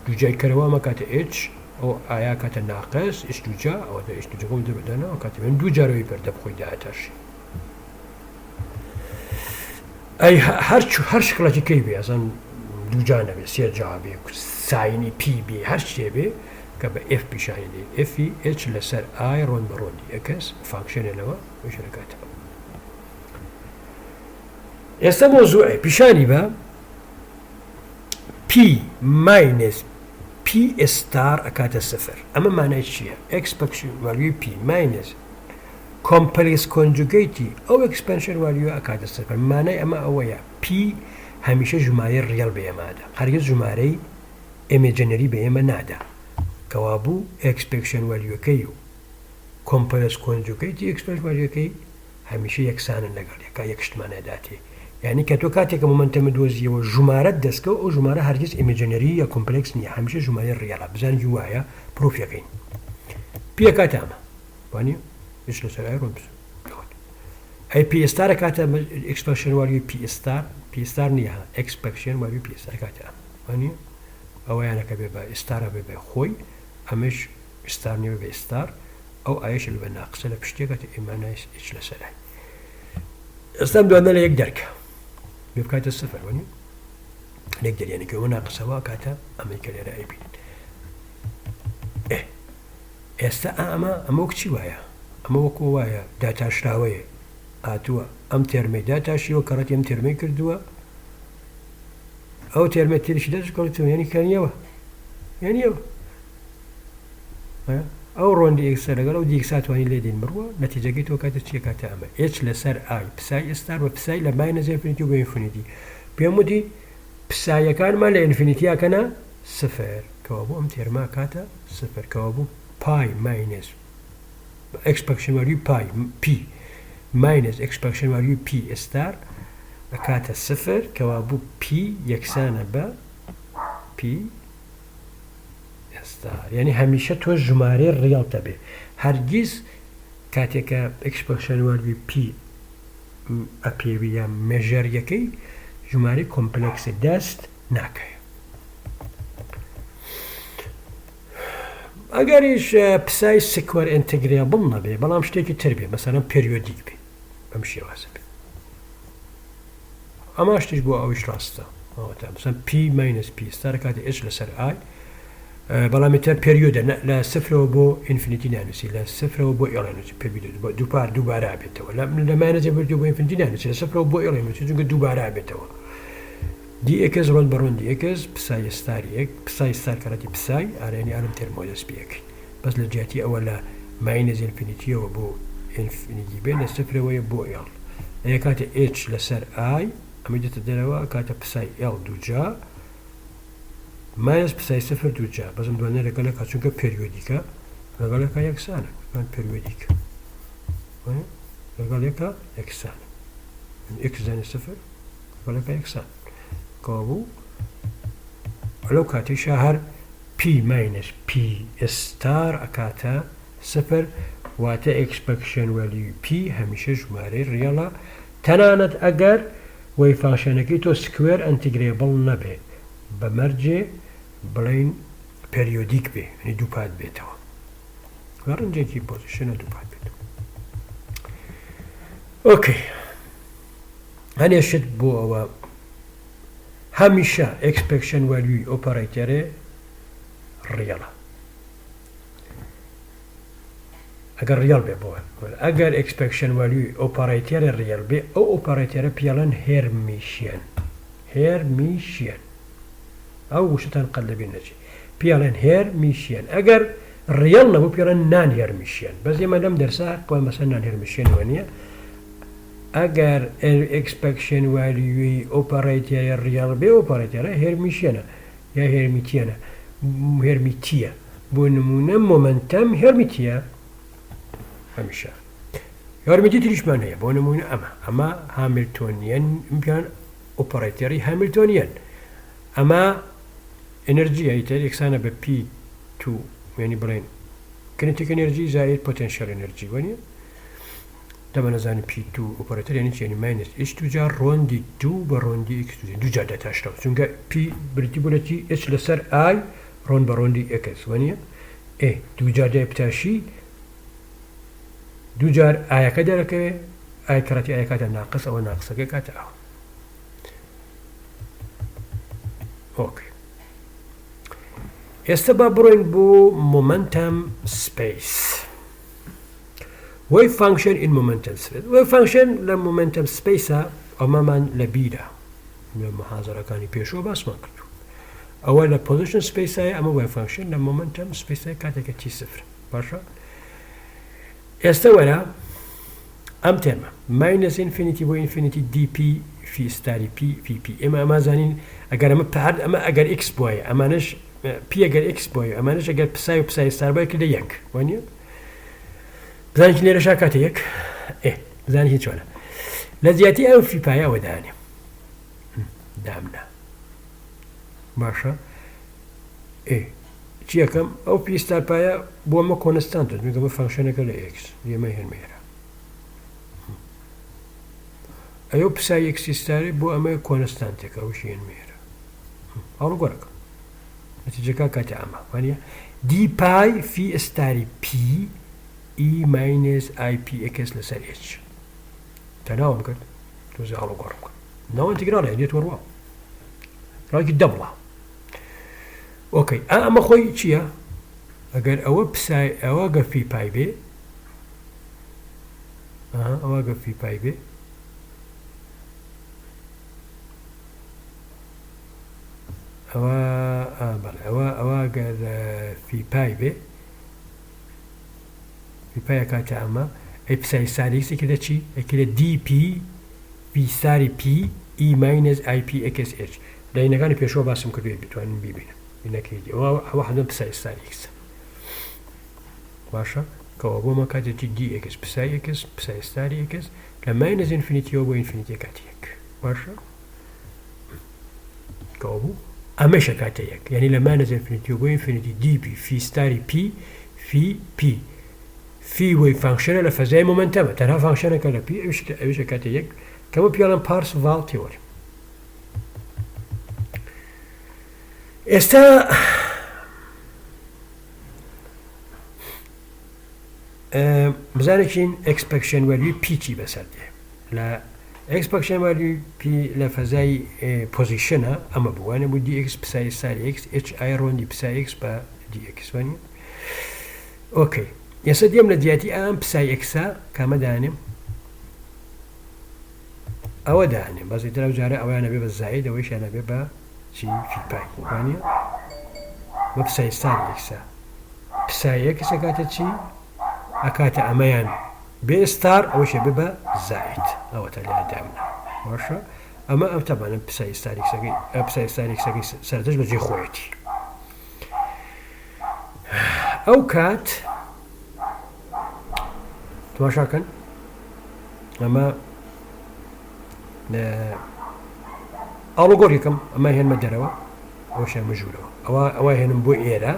دووجای کەرەوە ئەمە کاتە ئچ ئەو ئایا کاتە ناقەس ئچ دووجا ئەوەدە ئچ دووجەکەم دەبدانەوە کاتە من دووجارەوەی پەردە بخۆی داهاتەشی ئەی هەر شکڵەتی کەی بێ ئەزان دووجانە بێ سێ جابێ ساینی پی بێ هەر شتێ بێ کە بە ئف پیشانی دێ ئفی ئچ لەسەر ئای ڕۆن بە ڕۆندی ئەکەس فانکشنێنەوە شەکاتەوە ئێستا مۆزوعی پیشانی بە پی ماینس پی ئێستار ئەکاتە سفر ئەمە مانای چییە ئەکسپەکشن والیوی پی ماینس کۆمپلکس کۆنجوگەیتی ئەو ئەکسپەنشن والیوە ئەکاتە سفر مانای ئەمە ئەوەیە پی هەمیشە ژمارەی ڕێڵ بە ئێمادا هەرگیز ژمارەی ئێمێجەنەری بە ئێمە نادا کەوا بوو ئەکسپەکشن والیوەکەی و کۆمپلکس کۆنجوگەیتی ئەکسپەنشن والیوەکەی هەمیشە یەکسانن لەگەڵ یەکا یەک شتمانە داتێ يعني كاتو كاتك مومنتم دوزي وجمارة دسكو أو جمارة هرجس إيميجينري يا كومبلكس نيا همشة جمارة ريالا بزان جوايا بروف يقين بيا كاتاما واني إيش لسه رمز أي بي ستار كاتاما إكسبرشن واليو بي ستار نيا إكسبرشن واليو بي ستار كاتاما واني أو يعني كبيبا ستار بيبا خوي أمش ستار نيا بيبا ستار أو أيش اللي بناقص له بشتيقة إيمانا إيش لسه استمدوا أنا ليقدرك بكاية الصفر وني نقدر يعني كي مناقصة واكاتا أمريكا لرائبين أما وكتي وايا أما وكو وايا داتا شراوية آتوا أم ترمي داتا شيو كراتي أم ترمي كردوا أو ترمي تيرش داتا كردوا يعني كان يوا أو روندي إكسر أو دي إكسات واني ليدين مروا نتيجة جيت وكاتة شيء كاتا أما إتش لسر آي بساي استار وبساي لماينز إنفينيتي وإنفينيتي بيمودي بساي كان ما لإنفينيتي أكنا صفر كوابو أمتير ما كاتا صفر كوابو باي ماينس إكسبكشن value باي بي ماينس إكسبكشن value بي استار كاتا صفر كوابو بي يكسانة با بي يعني هميشه تو جماره ريال تبه هرگز كاتيكا اكسبرشن والبي بي ابي بيا ميجر يكي جماره كومبلكس داست ناكي اگريش بساي سكوير انتجريبل نبي بلام شتيكي تربيه مثلا بيريوديك بي بمشي واسب اما اشتيش بو اوش راستا مثلا بي ماينس بي ستار كاتي ايش لسر اي بلامتر بيريود لا صفر وبو انفينيتي نانوسي لا صفر وبو إيرانوسي بيريود دوباره عبتوا لا ما نزل بو انفينيتي نانوسي لا صفر وبو إيرانوسي دوباره عبتوا دي اكس رون برون دي اكس بساي ستار اك بساي ستار كراتي بساي اراني ارم ترمودس بيك بس لجاتي اولا ماينس انفينيتي وبو انفينيتي بين صفر وبو إير هي كانت اتش لسر اي اميدت الدلوا كانت بساي ال دوجا ماينس بساي صفر دوجا بس مدوانه لقالك هاتشونك بيريوديكا لقالك يكسانا كان بيريوديك لقالك يكسانا من اكس زاني صفر لقالك يكسان كابو ولو كاتي شهر بي ماينس بي ستار اكاتا صفر واتا اكسبكشن واليو بي هميشه جماري ريالا تنانت اگر وي فانكشنكي تو سكوير انتجريبل نبي بمرجع بلين بيريوديك بي يعني دوبات بيتوا غارنجي كي بوزيشن دوبات بيتوا اوكي هاني شد بو او هميشه اكسبكشن فاليو اوبريتور ريالا اگر ريال بي بو اگر اكسبكشن فاليو اوبريتور ريال بي او اوبريتور بيالن هيرميشيان او وش تنقلبين نجي بيالن هيرميشيان اگر ريال نبو بيالن نان هيرميشيان بس ما لم درسها قوي مثلا نان هيرميشيان وانيا اگر الاكسبكشن فاليو اوبريتور ريال بي اوبريتور هيرميشيان يا هيرميتيا بونمونه مومنتم هيرميتيا هميشه هيرميتي تريش معناها بونمونه اما هاملتونيان امكان اوبريتوري هاملتونيان اما انرجي هي اكسانا ب بي 2 يعني برين كينيتيك انرجي زائد بوتنشال انرجي وانيا طبعا زين بي 2 اوبريتور يعني ماينس اتش تجار رون دي 2 برون دي اكس دو جا داتا شتو سونغا بي بريتيبولتي اتش لسر اي رون برون دي اكس وانيا اي دو جا دي بتاشي دو جار اي كدرك اي كراتي اي كاتا ناقص او ناقصه كاتا اوكي يستبابرون بو momentum space wave function in momentum space wave function ل momentum space اماما لبيدا من المحاضرة كان بيشو بس ما كنتو اولا position space اما wave function ل momentum space كاتك تي صفر باشا يستوى ام ترما minus infinity و infinity dp في ستاري بي في بي اما زانين اگر ما بتعرض اما اگر اكس بوي اما نش بي اگر اكس بوي اما نش اگر بساي وبساي ستار بوي كده يك وانيا زاني كني رشاكات يك بزاني هيك ولا لزياتي ام في بايا وداني دامنا باشە چیەکەم ئەو پیستار پایە بۆ ئەمە کۆنستانت میگەمە فانکشنەکە لە ئکس ئێمە هێنمێرە ئەو پسای ئەکسیستاری بۆ ئەمە کۆنستانتێکە ئەوشی هێنمێرە هەڵو گۆرەکە نەتیجەکە کاتە ئەمە وانە دی پای فی ئەستاری پی ئی ماینس ئای پی ئەکس لەسەر ئچ تەناوم کرد تۆزە هەڵو گۆڕم کرد ناو ئینتیگرالە دێت وەڕوا ڕاکی دەبڵە ئۆکەی ئەمە خۆی چییە؟ ئەگەر ئەوە پسای ئەوە گەفی پای بێ ئەوە گەفی پای بێ ئەوە گەر فی پای بێ فی پایە کاتە ئەمە ئەی پسای ساریکسێکی دە چی؟ ئەکی لە دی پی فی ساری پی ئی ماینس ئای پی ئەکس ئچ لاینەکانی پێشەوە باسم کردوێ بتوانین بیبینە بینەکەیدی ئەوە هەندەم پسای ساریکسە باشە کەەوە بۆمە کاتێکی دی ئەکس پسای ئەکس پسای ستاری ئەکس لە ماینەس ئینفینیتیەوە بۆ ئینفینیتی کاتی یەک باشە کەەوە بوو ئەمەشە کاتە یەک یعنی لە ماینەس ئینفینیتیەوە بۆ ئینفینیتی دی پی فی ستاری پی فی پی فی وی فانکشنە لە فەزای مومنتەمە تەنها فانکشنەکە لە پی ئەوشە کاتە یەک کەمە پیاڵم پارسڤال تیۆری ئێستا بزانێکین ئەکسپەکشن وەلوی پیچی بەسەر دێ لە ئەکسپەکشن وەلوی پی لە فەزای پۆزیشنە ئەمە بوانە بوو دی ئەکس پسای ساری ئەکس ئچ ئای ڕۆندی پسای ئەکس بە دی ئەکس وانە ئۆکەی ئێستا دێم لە دیاتی ئەم پسای ئەکسا کامە دانێم ئەوە دانێم بەزی ترە جارە ئەویانە بێ بە زاید ئەوەیشیانە بێ بە چی فی پای وانە بە پسای ساری ئەکسا پسای ئەکس ئەکاتە چی؟ ئەکاتە ئەمەیان بێ ستار ئەوەشە بێ بە زاید ئەوە تا لێ دامنە باشە ئەمە ئەم تەبانە پسای ستاریکسەکەی پسای ستاریکسەکەی سەرتەش بەجێ خۆیەتی ئەو کات تماشاکەن ئەمە ئاڵۆگۆڕ یەکەم ئەمە هێنمە دەرەوە ئەوشە مەژوورەوە ئەوە هێنم بۆ ئێرە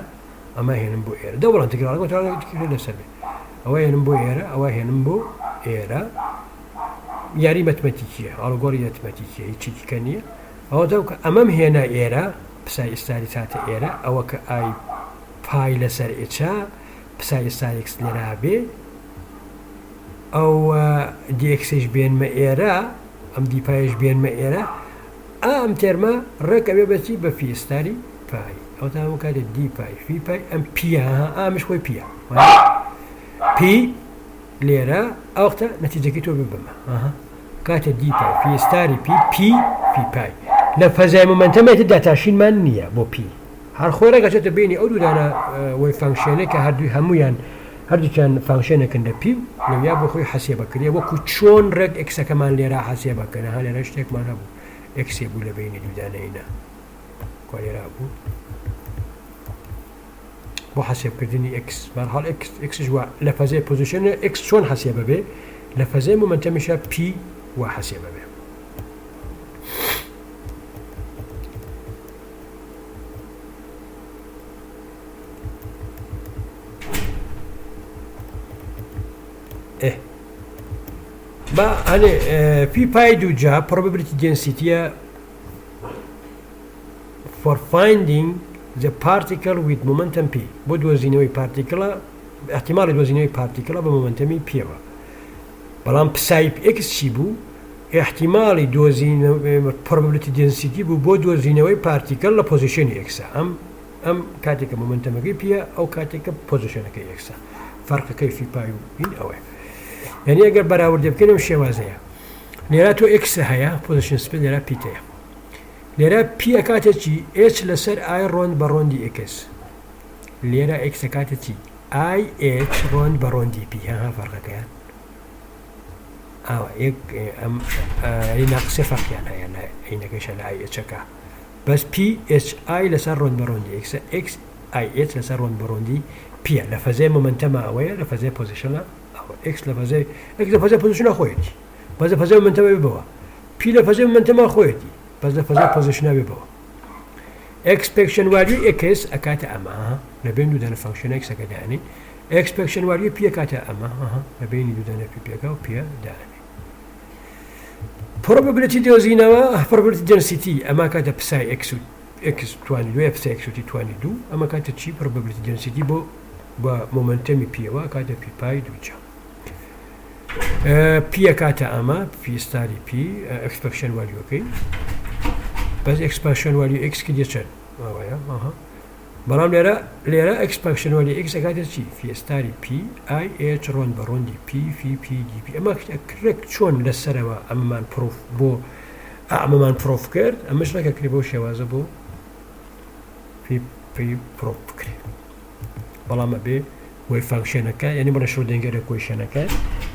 ئەمە هێنم بۆ ئێرە دەوڵان تکرارەوە لەسەر بێ ئەوە هێنم بۆ ئێرە ئەوە هێنم بۆ ئێرە یاری مەتمەتیکیە ئاڵۆگۆڕی مەتمەتیکیە هیچی دیکە نییە ئەوە دەوکە ئەمەم هێنا ئێرە پسای ئێستاری چاتە ئێرە ئەوە کە ئای پای لەسەر ئێچا پسای ئێستارێکس لێرا بێ ئەو دیەکسش بێنمە ئێرە ئەم دیپایش بێنمە ئێرە ئەم تێرمە ڕێکەوێ بەچی بە فیستاری پای ئەو تا هەموو کاتێک دی پای فی پای ئەم پیە ئامش خۆی پیە پی لێرە ئەوختە نەتیجەکەی تۆ ببمە کاتە دی پای فیستاری پی پی فی پای لە فەزای مومنتەمەتی داتاشینمان نییە بۆ پی هەر خۆی ڕێگەچێتە بینی ئەو دوودانە وەی فانکشنێک کە هەردووی هەمویان هەردووچیان فانکشنەکەن لە پی لەویا بۆ خۆی حەسێ بکرێ وەکو چۆن ڕێک ئەکسەکەمان لێرە حەسێ بکەنە هە لێرە شتێکمان هەبوو ئەکسێ بوو لە بینی دوودانەیە کوا لێرا بوو بۆ حەسێبکردنی ئەکس بەرحاڵ ئەکسش وە لە فەزای پۆزیشنە ئەکس چۆن حەسێ ببێ لە فەزای مومنتەمیشە پی وا حەسێ ببێ با هەنێ پی پای دووجا probability density for finding the particle with momentum p بۆ دۆزینەوەی پارتیکڵە احتیماڵی دۆزینەوەی پارتیکڵە بە مومنتەمی پێوە بەڵام پسای ئکس چی بوو احتیماڵی probability density بوو بۆ دۆزینەوەی پارتیکڵ لە پۆزیشنی ئەکسە ئەم کاتێکە مومنتەمەکەی پیە ئەو کاتێکە پۆزیشنەکەی ئەکسە فەرقەکەی فی پای و این ئەوەیە یعنی ئەگەر بەراوردە بکەنم شێوازەیە لێرا تۆ ئکسە هەیە پۆزیشن سپێ لێرا پیتەیە لێرە پی ئەکاتێکی ئچ لەسەر ئای ڕۆند بە ڕۆندی ئکس لێرە ئکس ئەکاتێکی ئای ئچ ڕۆند بە ڕۆندی پی ها فەرقەکەیان ئاوە ناقسێ فەرقیان هەیە عینەکەیشە لە ئای ئچەکە بەس پی ئچ ئای لەسەر ڕۆند بە ڕۆندی ئکسە ئکس ئای ئچ لەسەر ڕۆند بە ڕۆندی پیە لە فەزای مومنتەمە ئەوەیە لە فەزای پۆزیشنە ئکس لە فەزای پۆزیشنە خۆیەتی بەزە فەزای مومنتەمە ببەوە پی لە فەزای مومنتەمە خۆیەتی بس لفظي بوزيشن بيبو expectation value x أكاتا أما لبين دودان function x أكاتا يعني expectation value p أكاتا أما لبين دودان p أكاتا و p داني probability دوزينوا probability density أما كاتا بساي x تواني دو بساي x تواني دو أما كاتا تشي probability density بو بمومنتم p وكاتا p باي دوجا p أكاتا أما p ستاري p expectation value okay بس expectation value x كده شن برام ليرا expectation value x أكاتا تشي في ستاري p i h رون برون دي p في p دي p أما كريك شون للسروا أما بروف بو أما بروف كرد أما مش لك كريبو شوازة بو في بروف كري برام بي وي فانكشن كا يعني مرة شو دينجر كويشن كا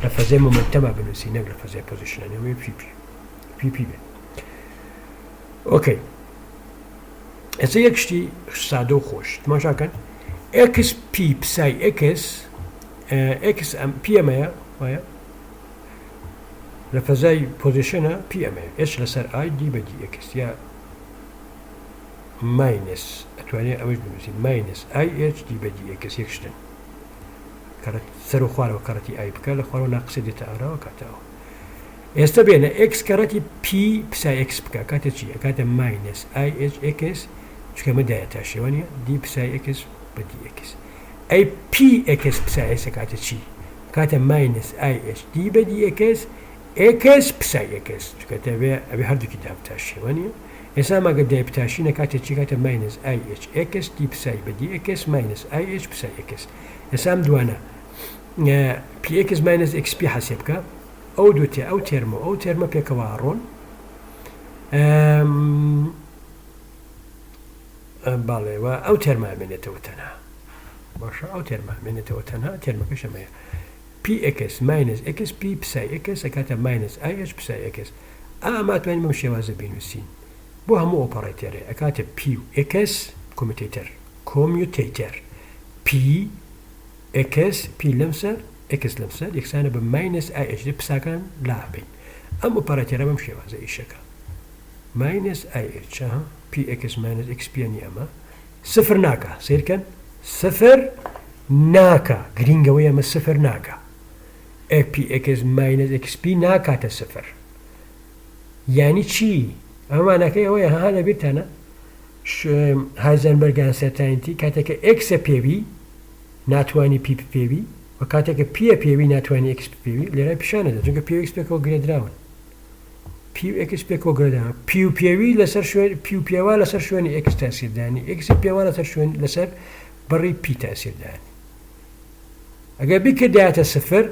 لفظي مومنتم بنسي نقل لفظي بوزيشن يعني في بي اوكي هسه يكشتي سادو خوش ما شاكن اكس بي بساي اكس ام بي ام يا لفظي بوزيشن بي ام ايش لسر اي دي بدي اكس يا ماينس اتواني امج بنسي ماينس اي اتش دي بدي اكس يكشتن كرت سرو خوار وكرتي اي بكال خوار ناقص دي تارا وكاتاو يستبين اكس كرتي بي بساي اكس بكا كاتشي كاتا ماينس اي اتش اكس شكا مدايا تاشي وانيا دي بساي اكس بدي اكس اي بي اكس بساي اكس كاتشي كاتا ماينس اي اتش دي بدي اكس بساي اكس شكا تابع ابي هردو كتاب تاشي وانيا يسا ما قد دايب تاشي نكاتشي كاتا ماينس اي اتش اكس دي بساي بدي اكس ماينس اي اتش بساي اكس يسا مدوانا بي اكس ماينس اكس بي حسبك او دوتي او تيرمو بيكوارون بالي او تيرمو من توتنا باشا او تيرمو من توتنا تيرمو كشمية بي اكس ماينس اكس بي بساي اكس اكاتا ماينس اي اتش بساي اكس ما تواني ممشي وازا بينوسين بو همو اوبريتيري اكاتا بي اكس كوميوتيتر بي اكس بي لمسر اكس لمسر يكسانه بماينس اي اتش دي بساكن لاعبين ام اوبراتير بمشي زي الشكل ماينس اي اتش بي اكس ماينس اكس بي يعني اما صفر ناكا سير كان صفر ناكا جرينجا ويا ما صفر ناكا اي بي اكس ماينس اكس بي ناكا تصفر يعني شي اما ناكا ويا هذا بيتنا هايزنبرغ انسرتينتي كاتك اكس بي بي ناتواني بي بي بي وكاتك بي بي ناتواني اكس بي بي لرا بشانه ده چونك بي اكس بيكو جريدراون بي اكس بيكو جريدراون بي بي لسر شوين بي ولا لسر شوين اكس تاثير داني اكس بي ولا لسر شوين لسر بري بي تاثير داني اگر بك داتا صفر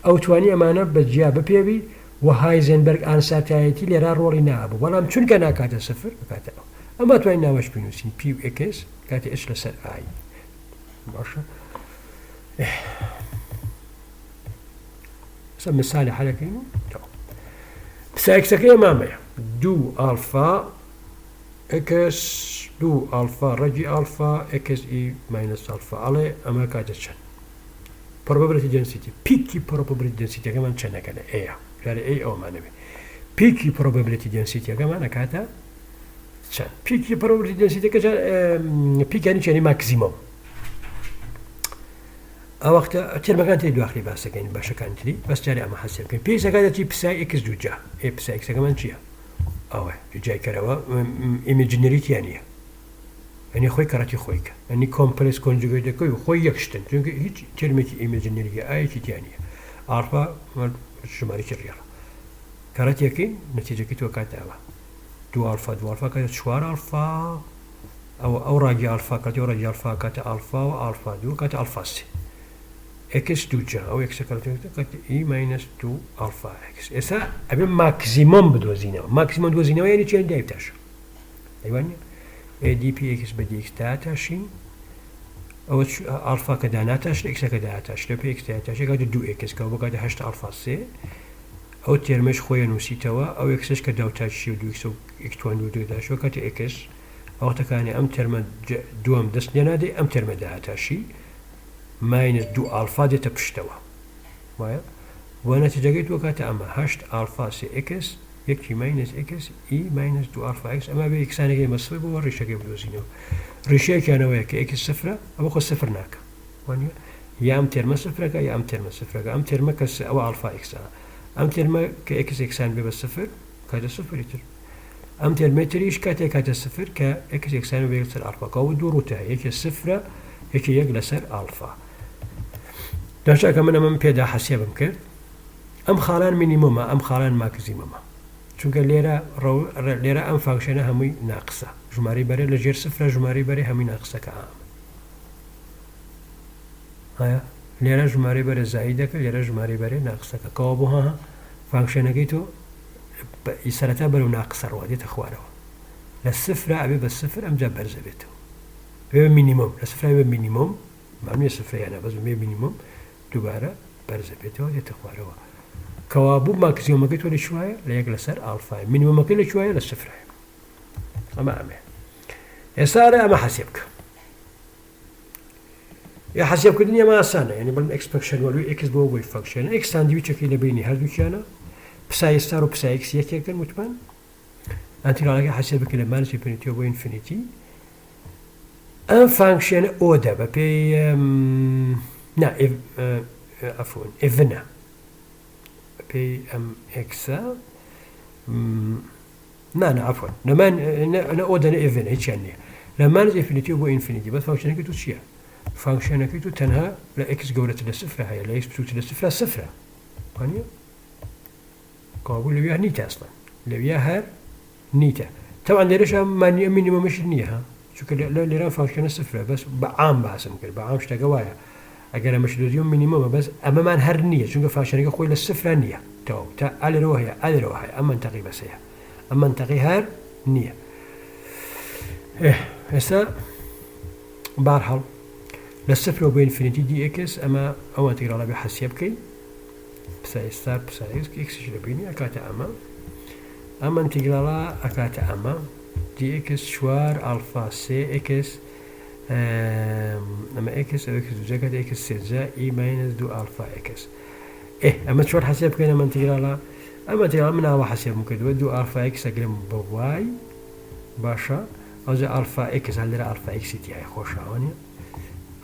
او تواني امانه بجاب بي بي وهايزنبرغ انسرتينتي لرا رولي نابو ولا چونك ناكاتا صفر كاتا اما تواني ناوش بينوسين بي اكس كاتا اش لسر اي ماشا مثال حالك إنه بسايكس كي مامية دو ألفا إكس دو ألفا رجي ألفا إكس إي ماينس ألفا على أما كاتشن probability density peaky probability density كمان شنا كده إيه يعني إيه أو ما نبي peaky probability density كمان كاتا شن peaky probability density كذا peak يعني maximum وقت ترى مكان تري داخلي بس كاين باش كان تري بس جاري أما حسب كاين بيس هذا تي بساي إكس دوجا إيه بساي إكس كمان شيء أوه دوجا كروا إيميجينري يعني خوي كراتي خويك يعني كومبلكس كونجوجيت كوي خوي يكشتن çünkü hiç كلمة إيميجينري أي شيء يعني عارفة شماري كريرة كراتي كين نتيجة كتو كاتاوا دو ألفا كات شوار ألفا أو راجي ألفا كات راجي ألفا كات ألفا وألفا دو كات ألفا سي اكس دوجا او اكس كات اي ماينس 2 الفا اكس اسا ابي ماكسيموم بدوزينه ماكسيموم دوزينه يعني تشين دايبتاش ايواني اي دي بي اكس بدي اكس تاتاشي او الفا كداناتاش اكس كداناتاش لو بي اكس تاتاش قاعد دو اكس كو قاعد 8 الفا سي او ترمش خويا نوسيتوا او اكس كداوتاش دو اكس اكس 2 دو داش وقت اكس او تكاني ام ترم دوم دسنينا دي ام ترم داتاشي ماينس دو ألفا دي تبشتوا وايا ونتيجة وقت أما هشت ألفا سي إكس یەکی ماینەس x ئی ماینەس 2 ئالفا x ئەمە بە یەکسانێکی مەسفە بۆ ڕیشەکەی بدۆزینەوە ڕیشەیەکیانەوەیە کە x سفرە ئەوە خۆ سفر ناکە وانە یا ئەم تێرمە سفرەکە یا ئەم تێرمە سفرەکە ئەم تێرمە کەس ئەوە ئالفا x ئەم تێرمە کە x یەکسان بێ بە سفر کاتە سفری تر ئەم تێرمەتریش کاتێک کاتە سفر کە x یەکسان بێ لەسەر ئالفا کەوە دوو ڕوتە یەکێ سفرە یەکی یەک لەسەر ئالفا داشاکە من ئەمەم پێدا حەسێبم کرد ئەم خاڵان مینیمۆمە ئەم خاڵان ماکزیمەمە چونکە لێرە ئەم فانکشنە هەمووی ناقسە ژماری بەرێ لە ژێر سفرە ژماری بەرێ هەمووی ناقسەکە ئایا لێرە ژماری بەرە زایی دەکە لێرە ژماری بەرێ ناقسەکە کەوا بۆ ها فانکشنەکەی تۆ سەرەتا بەرەو ناقسە ڕوا دێتە خوارەوە لە سفرە ئەبێ بە سفر ئەمجا بەرزە بێتەوە بێ مینیمۆم لە سفرای بە مینیمۆم معنوی سفرەیانە بەس بێ مینیمۆم دووبارە بەرزە بێتەوە دێتە خوارەوە کەوا بوو ماکسیمۆمەکەی تۆ لەکوایە لە یەک لەسەر ئالفای مینیمۆمەکەی لەکوایە لە سفرایە ئەمە ئێستا ئەمە حەسێب بکە یا حەسێبکردنی ئەمە ئاسانە یعنی بڵێن ئەکسپەکشن وەلوی x بۆ بۆی فانکشنە x ساندویچەکەی لە بینی هەردووکیانە پسای ستار و پسای x یەکێکن وتمان ئەنتیگرالەکە حەسێب بکە لە مانس ئینفینیتیەوە بۆ ئینفینیتی ئەم فانکشنە ئۆدە بە پێی عەفوەن ئێڤنە بە پێی ئەم ئێکسە عەفوەن لە ئۆدە نە ئێڤنە هیچیان نییە لە مانس ئینفینیتیەوە بۆ ئینفینیتی بەس فانکشنەکەی تو چییە؟ فانکشنەکەی تو تەنها لە x گەورەتر لە سفرە هەیە لە x بچووتر لە سفرە سفرە وانە کابوو لەویا نیتە ئەسڵەن لەویا هەر نیتە تەوان لێرەش مانیە مینیمۆمەش نییە ها چونکە لێرە فانکشنە سفرە بەس بە عام باسم کرد بە عام شتەکە وایە ئەگەر ئەمەش دۆزیۆم مینیمۆمە بەس ئەمەمان هەر نییە چونکە فانکشنەکە خۆی لە سفرە نییە تەواو تا ئالێرەوە هەیە ئالێرەوە هەیە ئەم منتەقی بەسەیە ئەم منتەقی هەر نییە ئێستا بەهەرحاڵ لە سفرەوە بۆ ئینفینیتی دی x ئەمە ئەو ئەنتیگرالە بێ حەسێب بکەین پسای ستار پسای x لە بینی ئەکاتە ئەمە ئەم ئەنتیگرالە ئەکاتە ئەمە دی x 4 ئالفا 3 x ئەمە x ئەو x دووجەکەت x 3 ئی ماینەس 2 ئالفا x ئەمە چۆن حەسێب بکەین ئەم ئەنتیگرالە ئەم ئەنتیگرالە من ئاوا حەسێبم کردووە 2 ئالفا x ئەگرم بە y باشە ئەوجا ئالفا x هەر لێرە ئالفا x تیایە خۆشاوانە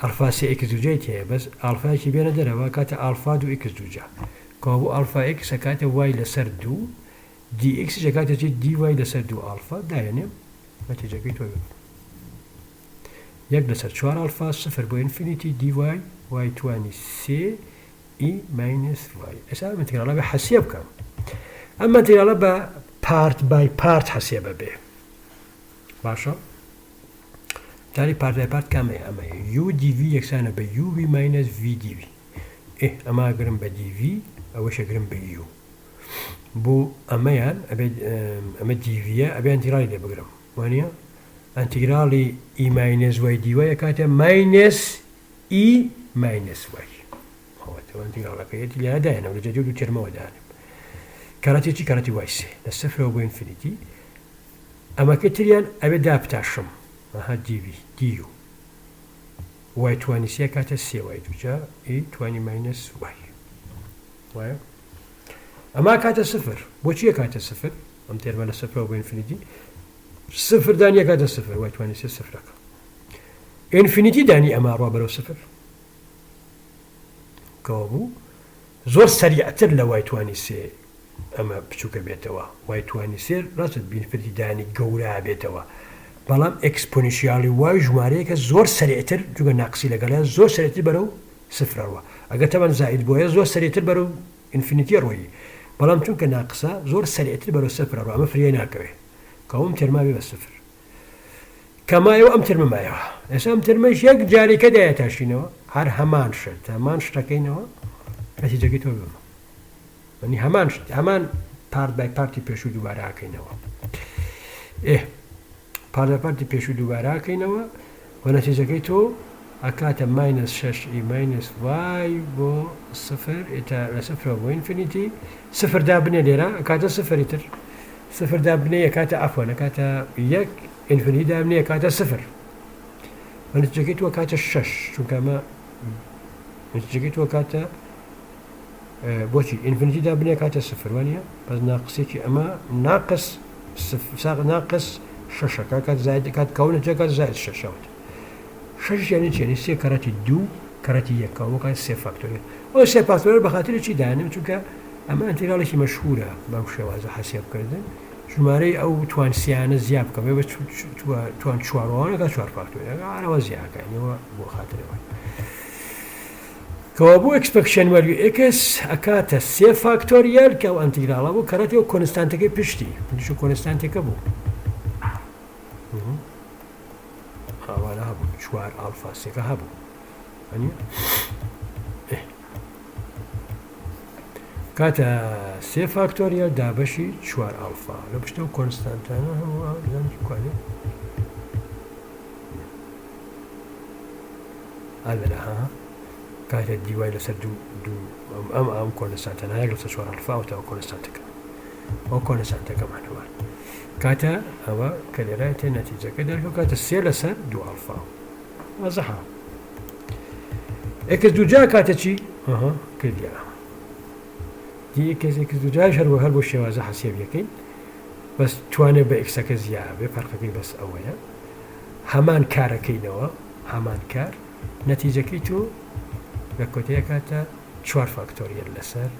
ئالفا 3 x دووجەی هەیە بەس ئالفایەکی بێنە دەرەوە کاتە ئالفا 2 x دووجە کەوا بۆ ئالفا x ئەکاتە y لەسەر 2 دی x ئەکاتە چی دی y لەسەر 2 ئالفا دایەنێ نەتیجەکەی تۆ یەک لەسەر 4 ئالفا سفر بۆ ئینفینیتی دی y توانی 3 ئی ماینەس y ئێستا ئەم ئەنتیگرالە بە حەسێب بکەم ئەم ئەنتیگرالە بە پارت بای پارت حەسێبە بێ باشە تاری پارت بای پارت کامەیە ئەمەیە u dv یەکسانە بە u v ماینەس v dv ئەمە گرم بە dv ئەوەشە گرم بە u بۆ ئەمەیان ئەمە دیڤە ئەبێ ئەنتیگرالی لێ بگرم وانە ئەنتیگرالی ئی ماینەس وای دیوایە کاتە ماینەس ئی ماینەس وای ئەنتیگراڵەکەیەتی لێدایەنەوە لە جەدی و دوو تێرمەوە دانم کارەتی چی کارەتی وای سێ لە سفرەوە بۆ ئینفینیتی ئەمەکە تریان ئەبێ دابتاشم ئەها دیڤی دیو وای توانی سێ کاتە سێ وای دووجا ئی توانی ماینەس وای وایە ئەما کاتە سفر بۆچیە کاتە سفر ئەم تێرمە لە سفرەوە بۆ ئینفینیتی سفر دانیە کاتە سفر وای توانی سێ سفرەکە ئینفینیتی دانی ئەما ڕوا بەرەو سفر کەوا بوو زۆر سەریعتر لە وای توانی سێ ئەمە بچووکە بێتەوە وای توانی سێ ڕاست بینفرتی دانی گەورە بێتەوە بەڵام ئەکسپۆنیشیالی وای ژمارەیەکە زۆر سەریعتر جوگە ناقسی لەگەڵە زۆر سەریعتر بەرەو سفرەوە ئەگەر تەمان زائید بۆیە زۆر سەریعتر بەرەو ئینفینیتی ڕۆیی بەڵام چونکە ناقسە زۆر سەریعتر بەرەو سفرە ڕۆ ئەمە فریای ناکەوێ کەوم تێرما بێ بە سفر کەمایەوە ئەم تێرمە مایەوە ئێستا ئەم تێرمەش یەک جارێکە دایە تاشینەوە هەر هەمان شت هەمان شتەکەینەوە نەتیجەکەی تۆ بێمە منی هەمان شت هەمان پارت بای پارتی پێشوو دووبارە ئاکەینەوە پارت بای پارتی پێشوو دووبارە ئاکەینەوە و نەتیجەکەی تۆ ئەکاتە ماینەس 6 ئی ماینەس وای بۆ سفر ئێتا لە سفرەوە بۆ ئینفینیتی سفر دابنێ لێرە ئەکاتە سفری تر سفر دابنێ ئەکاتە ئەفۆن ئەکاتە یەک ئینفینیتی دابنێ ئەکاتە سفر نەتیجەکەی تۆ کاتە 6 چونکە ئەمە نەتیجەکەی تۆ کاتە بۆچی ئینفینیتی دابنێ کاتە سفر وانە بەس ناقسێکی ئەمە ناقص ناقص شەشەکە کات زائد کات کەونە جێ کات زائد شەشەوت شەش یعنی چێنی سێ کەڕەتی دوو کەڕەتی یەکەوە کات سێ فاکتۆریەل ئەو سێ فاکتۆریەل بە خاتری چی دانم چونکە ئەمە ئەنتیگراڵێکی مەشهورە بەم شێوازە حەسێبکردن ژمارەی ئەو توانسیانە زیاد بکەوێ بە توان چوارەوەکە چوار فاکتۆریەل ئەوە زیاکەنەوە بۆ خاترەوە کەوا بۆ ئەکسپەکشن وەلیو ئێکس ئەکاتە سێ فاکتۆریەل کە ئەو ئەنتیگراڵە بوو کەڕەتەوە کۆنستانتەکەی پشتی پشت کۆنستانتێکە بوو ئاوانە هەبوو چوار ئالفا سێکە هەبوو کاتە سێ فاکتۆریەل دابەشی چوار ئالفا لە پشتە و کۆنستانتانە هەموو زانکوانێ ئالەها کاتە دیوای لەسەر ئەم کۆنستانتەنایەک لەسەر چوار ئەلفاوتەوە کۆنستانتەکە ئەو کۆنستانتەکەمانەوە کاتە ئەوە کە لێرای تێ نەتیجەکە دەرکەوت کاتە سێ لەسەر دوو ئەلفا وەزەحا ئێکس دووجا کاتە چی کردیا دی ئێکس دووجاش هەروە هەر بۆ شێوازە حەسێبیەکەی بەس توانێت بە ئێکسەکە زیابێ فەرقەکەی بەس ئەوەیە هەمان کارەکەینەوە هەمان کار نەتیجەکەی تۆ لە کۆتەیە کاتە چوار فاکتۆریەل لەسەر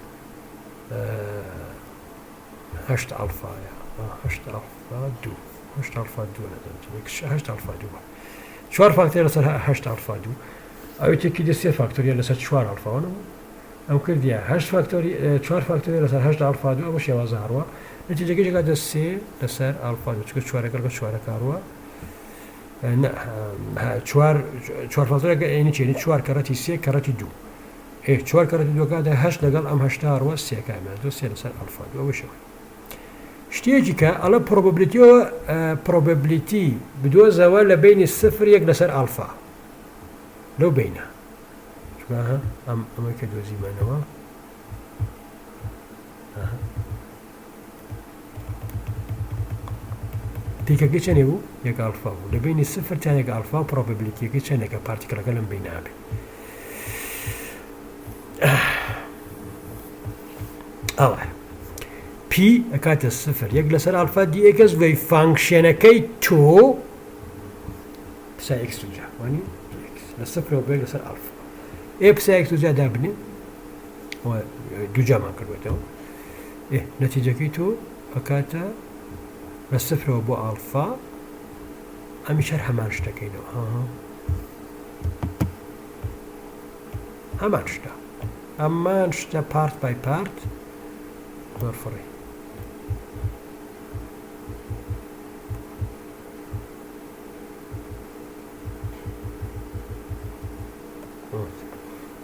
هەشت ئەلفایە هەشت ئەلفا دوو هەشت ئەلفا دوو هەشت ئەلفا دووە چوار فاکتۆریەل لەسەر هەشت ئەلفا دوو ئەوەیەکی دە سێ فاکتۆریەل لەسەر چوار ئەلفاوەنەوە ئەم کردیە هەشت فاکتۆری چوار فاکتۆریەل لەسەر هەشت ئەلفا دوو ئەوە شێوازە هەروە نەتیجەکەی کاتە سێ لەسەر ئەلفا دوو چکە چوارەکە لەگەڵ چوارەکە هەروە چوار فاکتۆریەل یعنی چێنی چوار کەڕەتی سێ کەڕەتی دوو چوار کەڕەتی دووەکاتە هەشت لەگەڵ ئەم هەشتا هەروە سێکەمە دو سێ لەسەر ئەلفا دوو ئەوەشەوە شتێکی کە ئەڵە پرۆبەبلیتیەوە پرۆبەبلیتی بدۆزەوە لە بینی سفر یەک لەسەر ئەلفا لەو بینە ئەمە کە دۆزیمانەوە پیکەکەی چەندێ بوو یەک ئەلفا بوو لە بینی سفر تا یەک ئەلفا پرۆبەبلیتیەکەی چەندێکە پارتیکڵەکە لەم بینە هەبێ ئەوە پی ئەکاتە سفر یەک لەسەر ئەلفا دی ئێکس بۆی فانکشنەکەی تۆ پسا ئێکس دووجا وانی لە سفرەوە بێ لەسەر ئەلفا پسا ئێکس دووجا دابنێ دووجامان کردوێتەوە نەتیجەکەی تۆ ئەکاتە لە سفرەوە بۆ ئەلفا ئەمیش هەر هەمان شتەکەینەوە هەمان شتە ئەمان شتە پارت بای پارت زۆر فڕی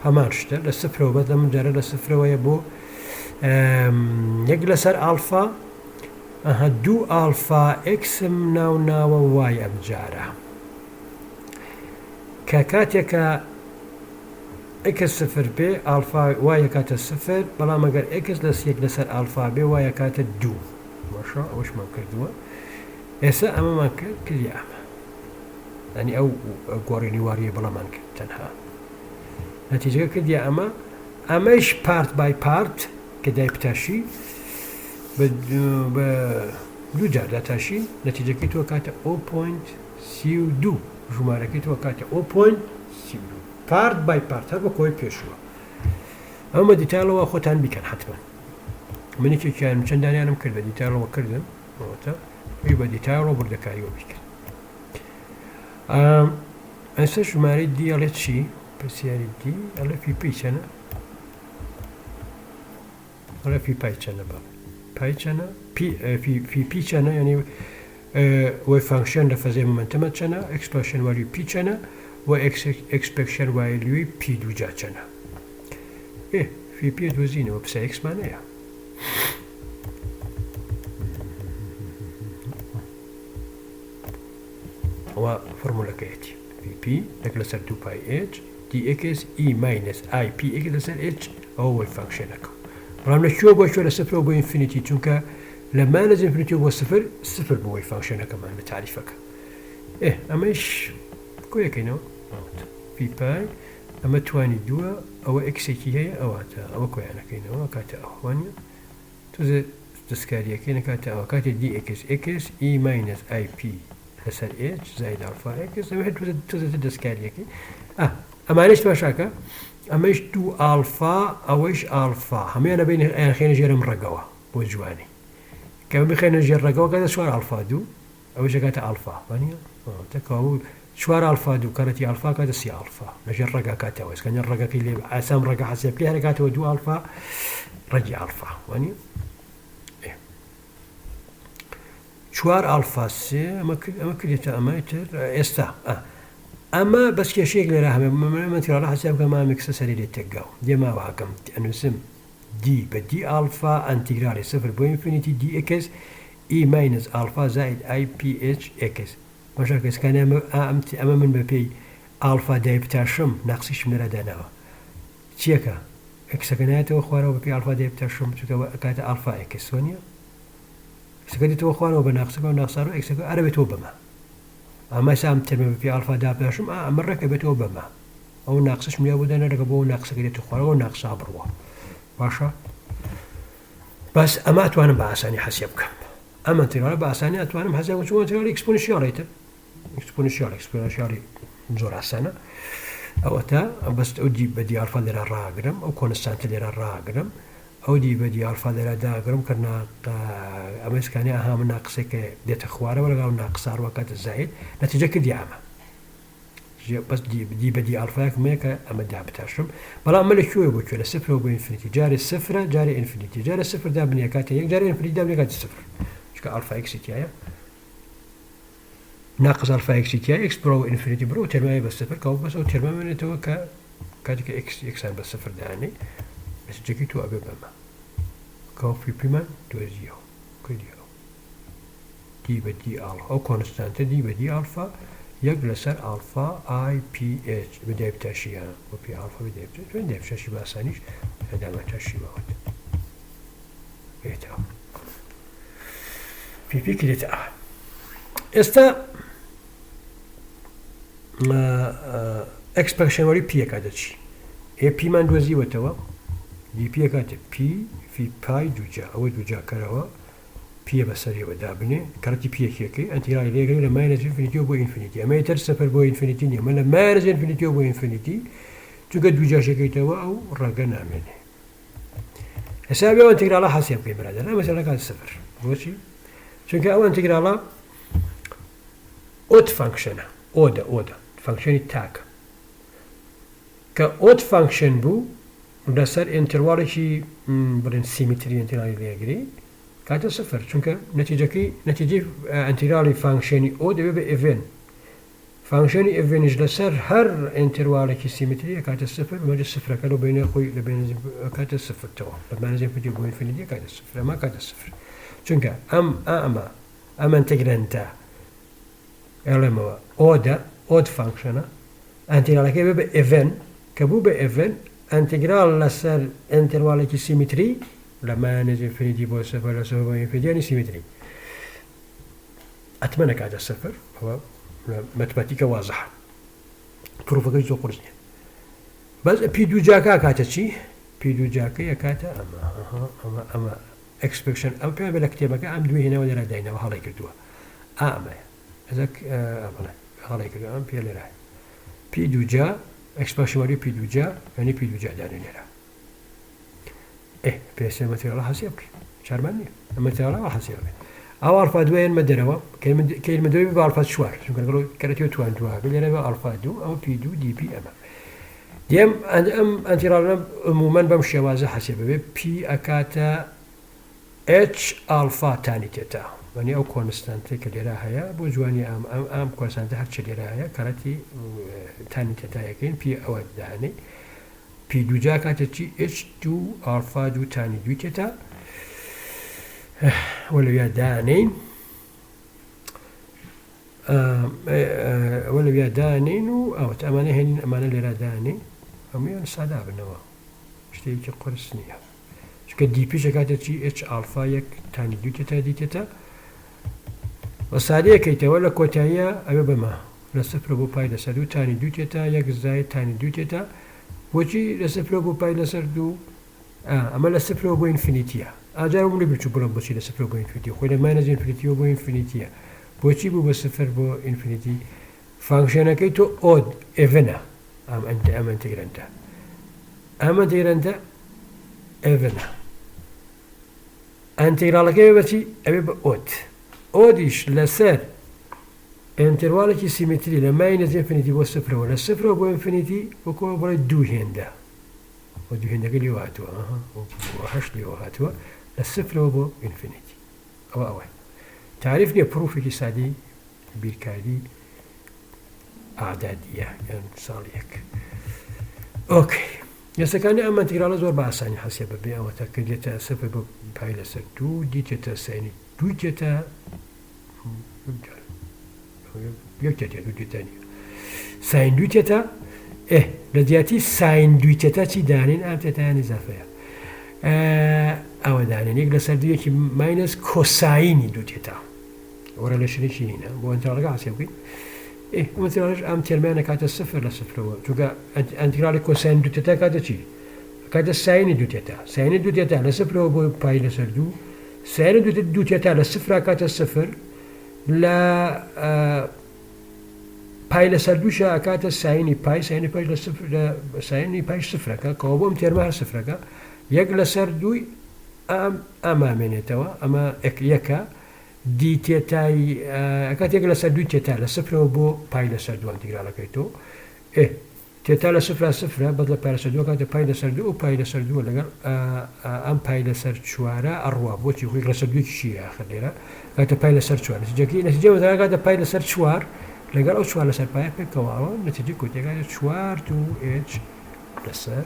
هەمان شتە لە سفرەوە بەس لە من جارە لە سفرەوەیە بۆ یەک لەسەر ئەلفا دوو ئەلفا ئێکسم ناوە وای ئەم جارە کە کاتێکە ئێکس سفر بێ ئەلفا وایە کاتە سفر بەڵام ئەگەر ئێکس یەک لەسەر ئەلفا بێ وایە کاتە دوو باشە ئەوەشمان کردووە ئێستا ئەمەمان کردی ئەمە ینی ئەو گۆڕینی واریە بەڵامان کرد تەنها نەتیجەکە کردی ئەمەش پارت بای پارت کە دای پتاشی بە دوو جار داتاشی نەتیجەکەی تۆ کاتە 0.32 ژمارەکەی تۆ کاتە 0.32 پارت بای پارت هەر بە کۆی پێشوە ئەمە دیتالەوە خۆتان بیکەن حتمما منێکێکیان چەندانیانم کرد بە دیتالەوە کردم بە دیتالەوە بردەکاریەوە بیکەن ئەستا ژمارەی دی ئەڵێ چی پرسیاری دی ئەڵێ پیپی چەنە ئەڵێ پیپای چەنە بە پای چەنە پی چەنە یعنی وی فانکشن لە فەزای مومنتەمە چەنە ئەکسپەکشن والیو پی چەنە و ئەکسپەکشن والیوی پی دووجا چەنە فی پی دۆزینەوە پسە ئەکسمانەیە ئەوە فۆرمولەکەیەتی پی یەک لەسەر 2 پای h dx e minus i p یەک لەسەر h ئەوە وی فانکشنەکە بەڵام لە شوێ بۆ شوێ لە سفرەوە بۆ ئینفینیتی چونکە لە مانەز ئینفینیتی بۆ سفر بۆ وی فانکشنەکەمان لە تاریفەکە ئەمەش کۆیەکەینەوە پی پای ئەمە توانی دووە ئەوە ئەکسێکی هەیە ئەواتە ئەوە کۆیانەکەینەوە کاتە ئەووانە تۆزە دەستکاریەکەی نەکاتە ئەوە کاتێ دی ئەکس ئی ماینەس ئای پی لەسەر ئێچ زائید ئەلفا ئەکس ئەمە تۆزە دەستکاریەکەی ئەمانەش باشاکە ئەمەش دوو ئالفا ئەوەش ئالفا هەمویانە بین خێنە ژێرم ڕێگەوە بۆ جوانی کە بخێنە ژێر ڕێگەوە کاتە چوار ئالفا دوو ئەوەش کاتە ئالفا وانە تەکاو چوار ئالفا دوو کارەتی ئالفا کاتە سی ئالفا لەژێر ڕێگا کاتەوە ئەسکەنە ڕێگەکەی لێ ئاسام ڕێگە حەسێب بکەی هەرکاتەوە دوو ئالفا ڕێگی ئالفا وانە چوار ئالفا سێ ئەمە کردێتە ئەمەتر ئێستا ئەمە بەس کێشەیەک لێرە هەمەمەتیڕە حەساب بکە مامێکسە سەری لێ تێکگاو دێماواکەم ئەنووسم دی بە دی ئالفا ئەنتیگرالی سفر بۆ ئینفینیتی دی ئەکس ئی ماینەس ئالفا زائید ئای پی ئێچ ئەکس باشە کەسکانە ئەمە من بە پێی ئالفا دایبتاشم ناقسیشم لێرە داناوە چیەکە ئەکسەکە نایەتەوە خوارەوە بە پێی ئالفا دایبتاشم چونکە کاتە ئالفا ئەکس وانە ئەکسەکە دیتەوە خوارەوە بە ناقسەکە و ناقسار و ئەکسەکە ئەرە بێتەوە بەمە ئەمە سام ترمە بە پێی ئالفا دابتاشم ئەمە ڕێکە بێتەوە بەمە ئەو ناقسش میا بۆ دانەرەکە بۆ ناقسەکە دێتە خوارەوە ناقسا بڕوە باشە بەس ئەمە ئەتوانم بە ئاسانی حەسێب بکەم ئەمە تێرە بە ئاسانی ئەتوانم حەسێب بکەم چۆن تێرە ئەکسپۆنشیاڵیتر ئەکسپۆنشیاڵی زۆر ئاسانە ئەوە تا بەس ئەو دی بە دی ئالفا لێرە ڕاگرم ئەو کۆنستانتە لێرە ڕاگرم ئەو دی بە دی ئالفا لێرە داگرم کە ئەمەسکانی ئاها من ناقسێکە دێتە خوارەوە لەگەڵ ناقساڕوە کاتە زاید نەتیجە کردی ئەمە بەس دی بە دی ئالفایەک مەیەکە ئەمە دابتاشم بەڵام ئەمە لەکوێ بۆ کوێ لە سفرەوە بۆ ئینفینیتی جارێ سفرە جارێ ئینفینیتی جارە سفر دابنیە کاتە یەک جارێ ئینفینیتی دابنیە کاتە سفر چونکە ئالفا ئەکسیتیایە ناقص ئالفا ئەکسیتیای ئەکس بڕۆ ئینفینیتی بڕۆ تێرمای بە سفر کەوە بەس ئەو تێرما بێنێتەوە کە کاتێککە ئەکس یەکسان بە سفر دانێ نەتیجەکەی تو ئەبێ بەمە کەوە پیمان دۆزیەوە کردیەوە دی بە دی ئالفا ئەو کۆنستانتە دی بە دی ئالفا یەک لەسەر ئالفا ئای پی ئێچ بدایبتاشیە بۆ پێ ئالفا بدایبتاشی بە ئاسانیش هەدامەتاشی بەوەت بێتەوە پی کردێتە ئێستا ئەکسپەکشنوەری پیەکە دەچی ئێ پیمان دۆزیوەتەوە دی پیەکاتە پی فی پای دووجا ئەوە دووجاکەرەوە پیە بەسەریەوە دابنێ کارەتی پیەکێکی ئەنتیرای لێگەی لە ماینەس ئینفینیتیەوە بۆ ئینفینیتی ئەمە تر سەفەر بۆ ئینفینیتی نیە من لە ماینەس ئینفینیتیەوە بۆ ئینفینیتی چونکە دووجاشەکەیتەوە ئەو ڕەگە نامێنێ ئێستا بێ ئەنتیگراڵە حەسێب بکەین برادەر ئەمە مەسەلە کاتە سەفر بۆچی چونکە ئەو ئەنتیگراڵە ئۆت فانکشنە ئۆدە فانکشنی تاکە کە ئۆت فانکشن بوو لەسەر ئینترواڵێکی بڵێن سیمیتری ئەنتیگراڵی لێگری کاتە سفر چونکە نەتیجەی ئەنتیگراڵی فانکشنی ئۆ دەبێت بە ئێڤێن فانکشنی ئێڤێنیش لەسەر هەر ئینترواڵێکی سیمیتریە کاتە سفر مەجە سفرەکە لە بینە خۆی لە بێنزی کاتە سفرتەوە لە مانزیێن پێ بۆ ئینفینیتی کاتە سفر ئەمە کاتە سفر چونکە ئەم ئەنتیگرەنتە ئەڵێمەوە ئۆد فانکشنە ئەنتیگراڵەکەی بێ بە ئێڤێن کە بوو بە ئێڤێن ئەنتیگرال لەسەر ئینترواڵێکی سیمیتری لە مانز ئینفینیتی بۆ سفر لە سفر بۆ ئینفینیتی سیمیتری ئەتمەنە کاتە سفر ئەوە مەتمەتیکە وازەحە پرۆفەکەی زۆر قورس نییە بەس پی دووجاکە کاتە چی پی دووجاکەیە کاتە ئەمە ئەکسپەکشن ئەم پێ بە لە کتێبەکە ئەم دوێ هێنەوە لێرە داینەوە هەڵی کردووە ئەمەیە هەڵی کردو ئەم پێ لێرە پی دووجا ئەکسپەکشنوەری پی دووجا یعنی پی دووجا دانێ لێرە پێسێ مەتریاڵە حەسێب بکەین چارمان نییە ئەمە مەتریاڵەوە حەسێب بکەین ئەو ئەلفا دوایان مە دەرەوە کەلمە دوای بە ئەلفا چوار چونکە کەرەتەوە توانتووە لێرە بە ئەلفا دوو ئەو پی دوو دی پی ئەمە دێم ئەم ئەنتیگراڵە عمومەن بەم شێوازە حەسێب ببێ پی ئەکاتە ئێچ ئەلفا تانی تێتە وەنی ئەو کۆنستانتەی کە لێرە هەیە بۆ جوانی ئەم کۆنستانتە هەرچە لێرە هەیە کەرەتی تانی تێتایەکەین پی ئەوە دانێ پی دووجا کاتە چی ئێچ دوو ئەلفا دوو تانی دوی تێتە وەلەویا دانین وەلەویا دانین و ئەوت ئەمانە هێنین ئەمانە لێرە دانین هەمویان سادا بنەوە شتێکی قرس نییە چونکە دیپیشە کاتە چی ئێچ ئەلفا یەک تانی دوو تێتە دیتێتە بە سادەیەکەیتەوە لە کۆتاییە ئەوێ بەمە لە سفر بۆ پای دەسە دوو تانی دوو تێتە یەک زای تانی دوو تێتە بۆچی لە سفرەوە بۆ پای لەسەر دوو ئەمە لە سفرەوە بۆ ئینفینیتیە ئاجار من بچوو بڵم بۆچی لە سفرەوە بۆ ئینفینیتی خۆی لە ماینەس ئینفینیتیەوە بۆ ئینفینیتیە بۆچی بوو بە سفر بۆ ئینفینیتی فانکشنەکەی تۆ ئۆد ئێڤنە ئەم ئەنتیگرەنتە ئەم ئەنتیگرەنتە ئێڤنە ئەنتیگراڵەکەی بەچی ئەوێ بە ئۆت ئۆدیش لەسەر ئینتەرواڵێکی سیمتری لە ماینەس ئینفینیتی بۆ سفرەوە لە سفرەوە بۆ ئینفینیتی وەکەوە بڵێ دوو هێندە بۆ دوو هێندەکە لێوە هاتووە هەشت لێوە هاتووە لە سفرەوە بۆ ئینفینیتی ئەوە تعریف نییە پرۆفێکی سادی بیرکاری ئادادیە یان ساڵ یەک ئۆکەی یاسەکانی ئەم ئەنتیگرالە زۆر بە ئاسانی حەسیە بەبێ ئەوەتە کە دێتە سفر بۆ پای لەسەر دوو دیتێتە ساینی دوو دێتە یەک دێتە دوو دێتە نیە ساین دوو تێتە لە دیاتی ساین دوی تێتە چی دانین ئەم تێتایان ئیزافەیە ئەوە دانێن یەک لەسەر دوویەکی ماینەس کۆساینی دوو تێتە وەرە لە شرێکی هینە بۆ ئەنتیگرالەکە حەسیە بکەین ئەمەش ئەم تێرمانە کاتە سفر لە سفرەوە چونکە ئەنتیگرالی کۆساین دوو تێتە کاتە چی کاتە ساینی دوو تێتە ساینی دوو تێتە لە سفرەوە بۆ پای لەسەر دوو ساینی دوو تێتە لە سفرا کاتە سفر لە پای لەسەر دووشە ئەکاتە ساینی پای ساینی پاش لە ساینی پاش سفرەکە کەەوە بۆم تێرمە هەر سفرەکە یەک لەسەر دووی ئەمامێنێتەوە ئەمە یەکە دی تێتای ئەکات یەک لەسەر دوی تێتا لە سفرەوە بۆ پای لەسەر دوو ئەنتیگرالەکەی تۆ تێتا لە سفرا سفرە بەد لە پای لەسەر دووە کاتە پای لەسەر دوو و پای لەسەر دووە لەگەڵ ئەم پای لەسەر چوارە ئەڕوا بۆچی خۆی لەسەر دووی چیە ئاخر لێرە کاتە پای لەسەر چوار نەتیجەی کاتە پای لەسەر چوار لەگەڵ ئەو چوار لەسەر پایە پێکەوەوە نەتیجە کۆتێکاتە چوار دوو ئێچ لەسەر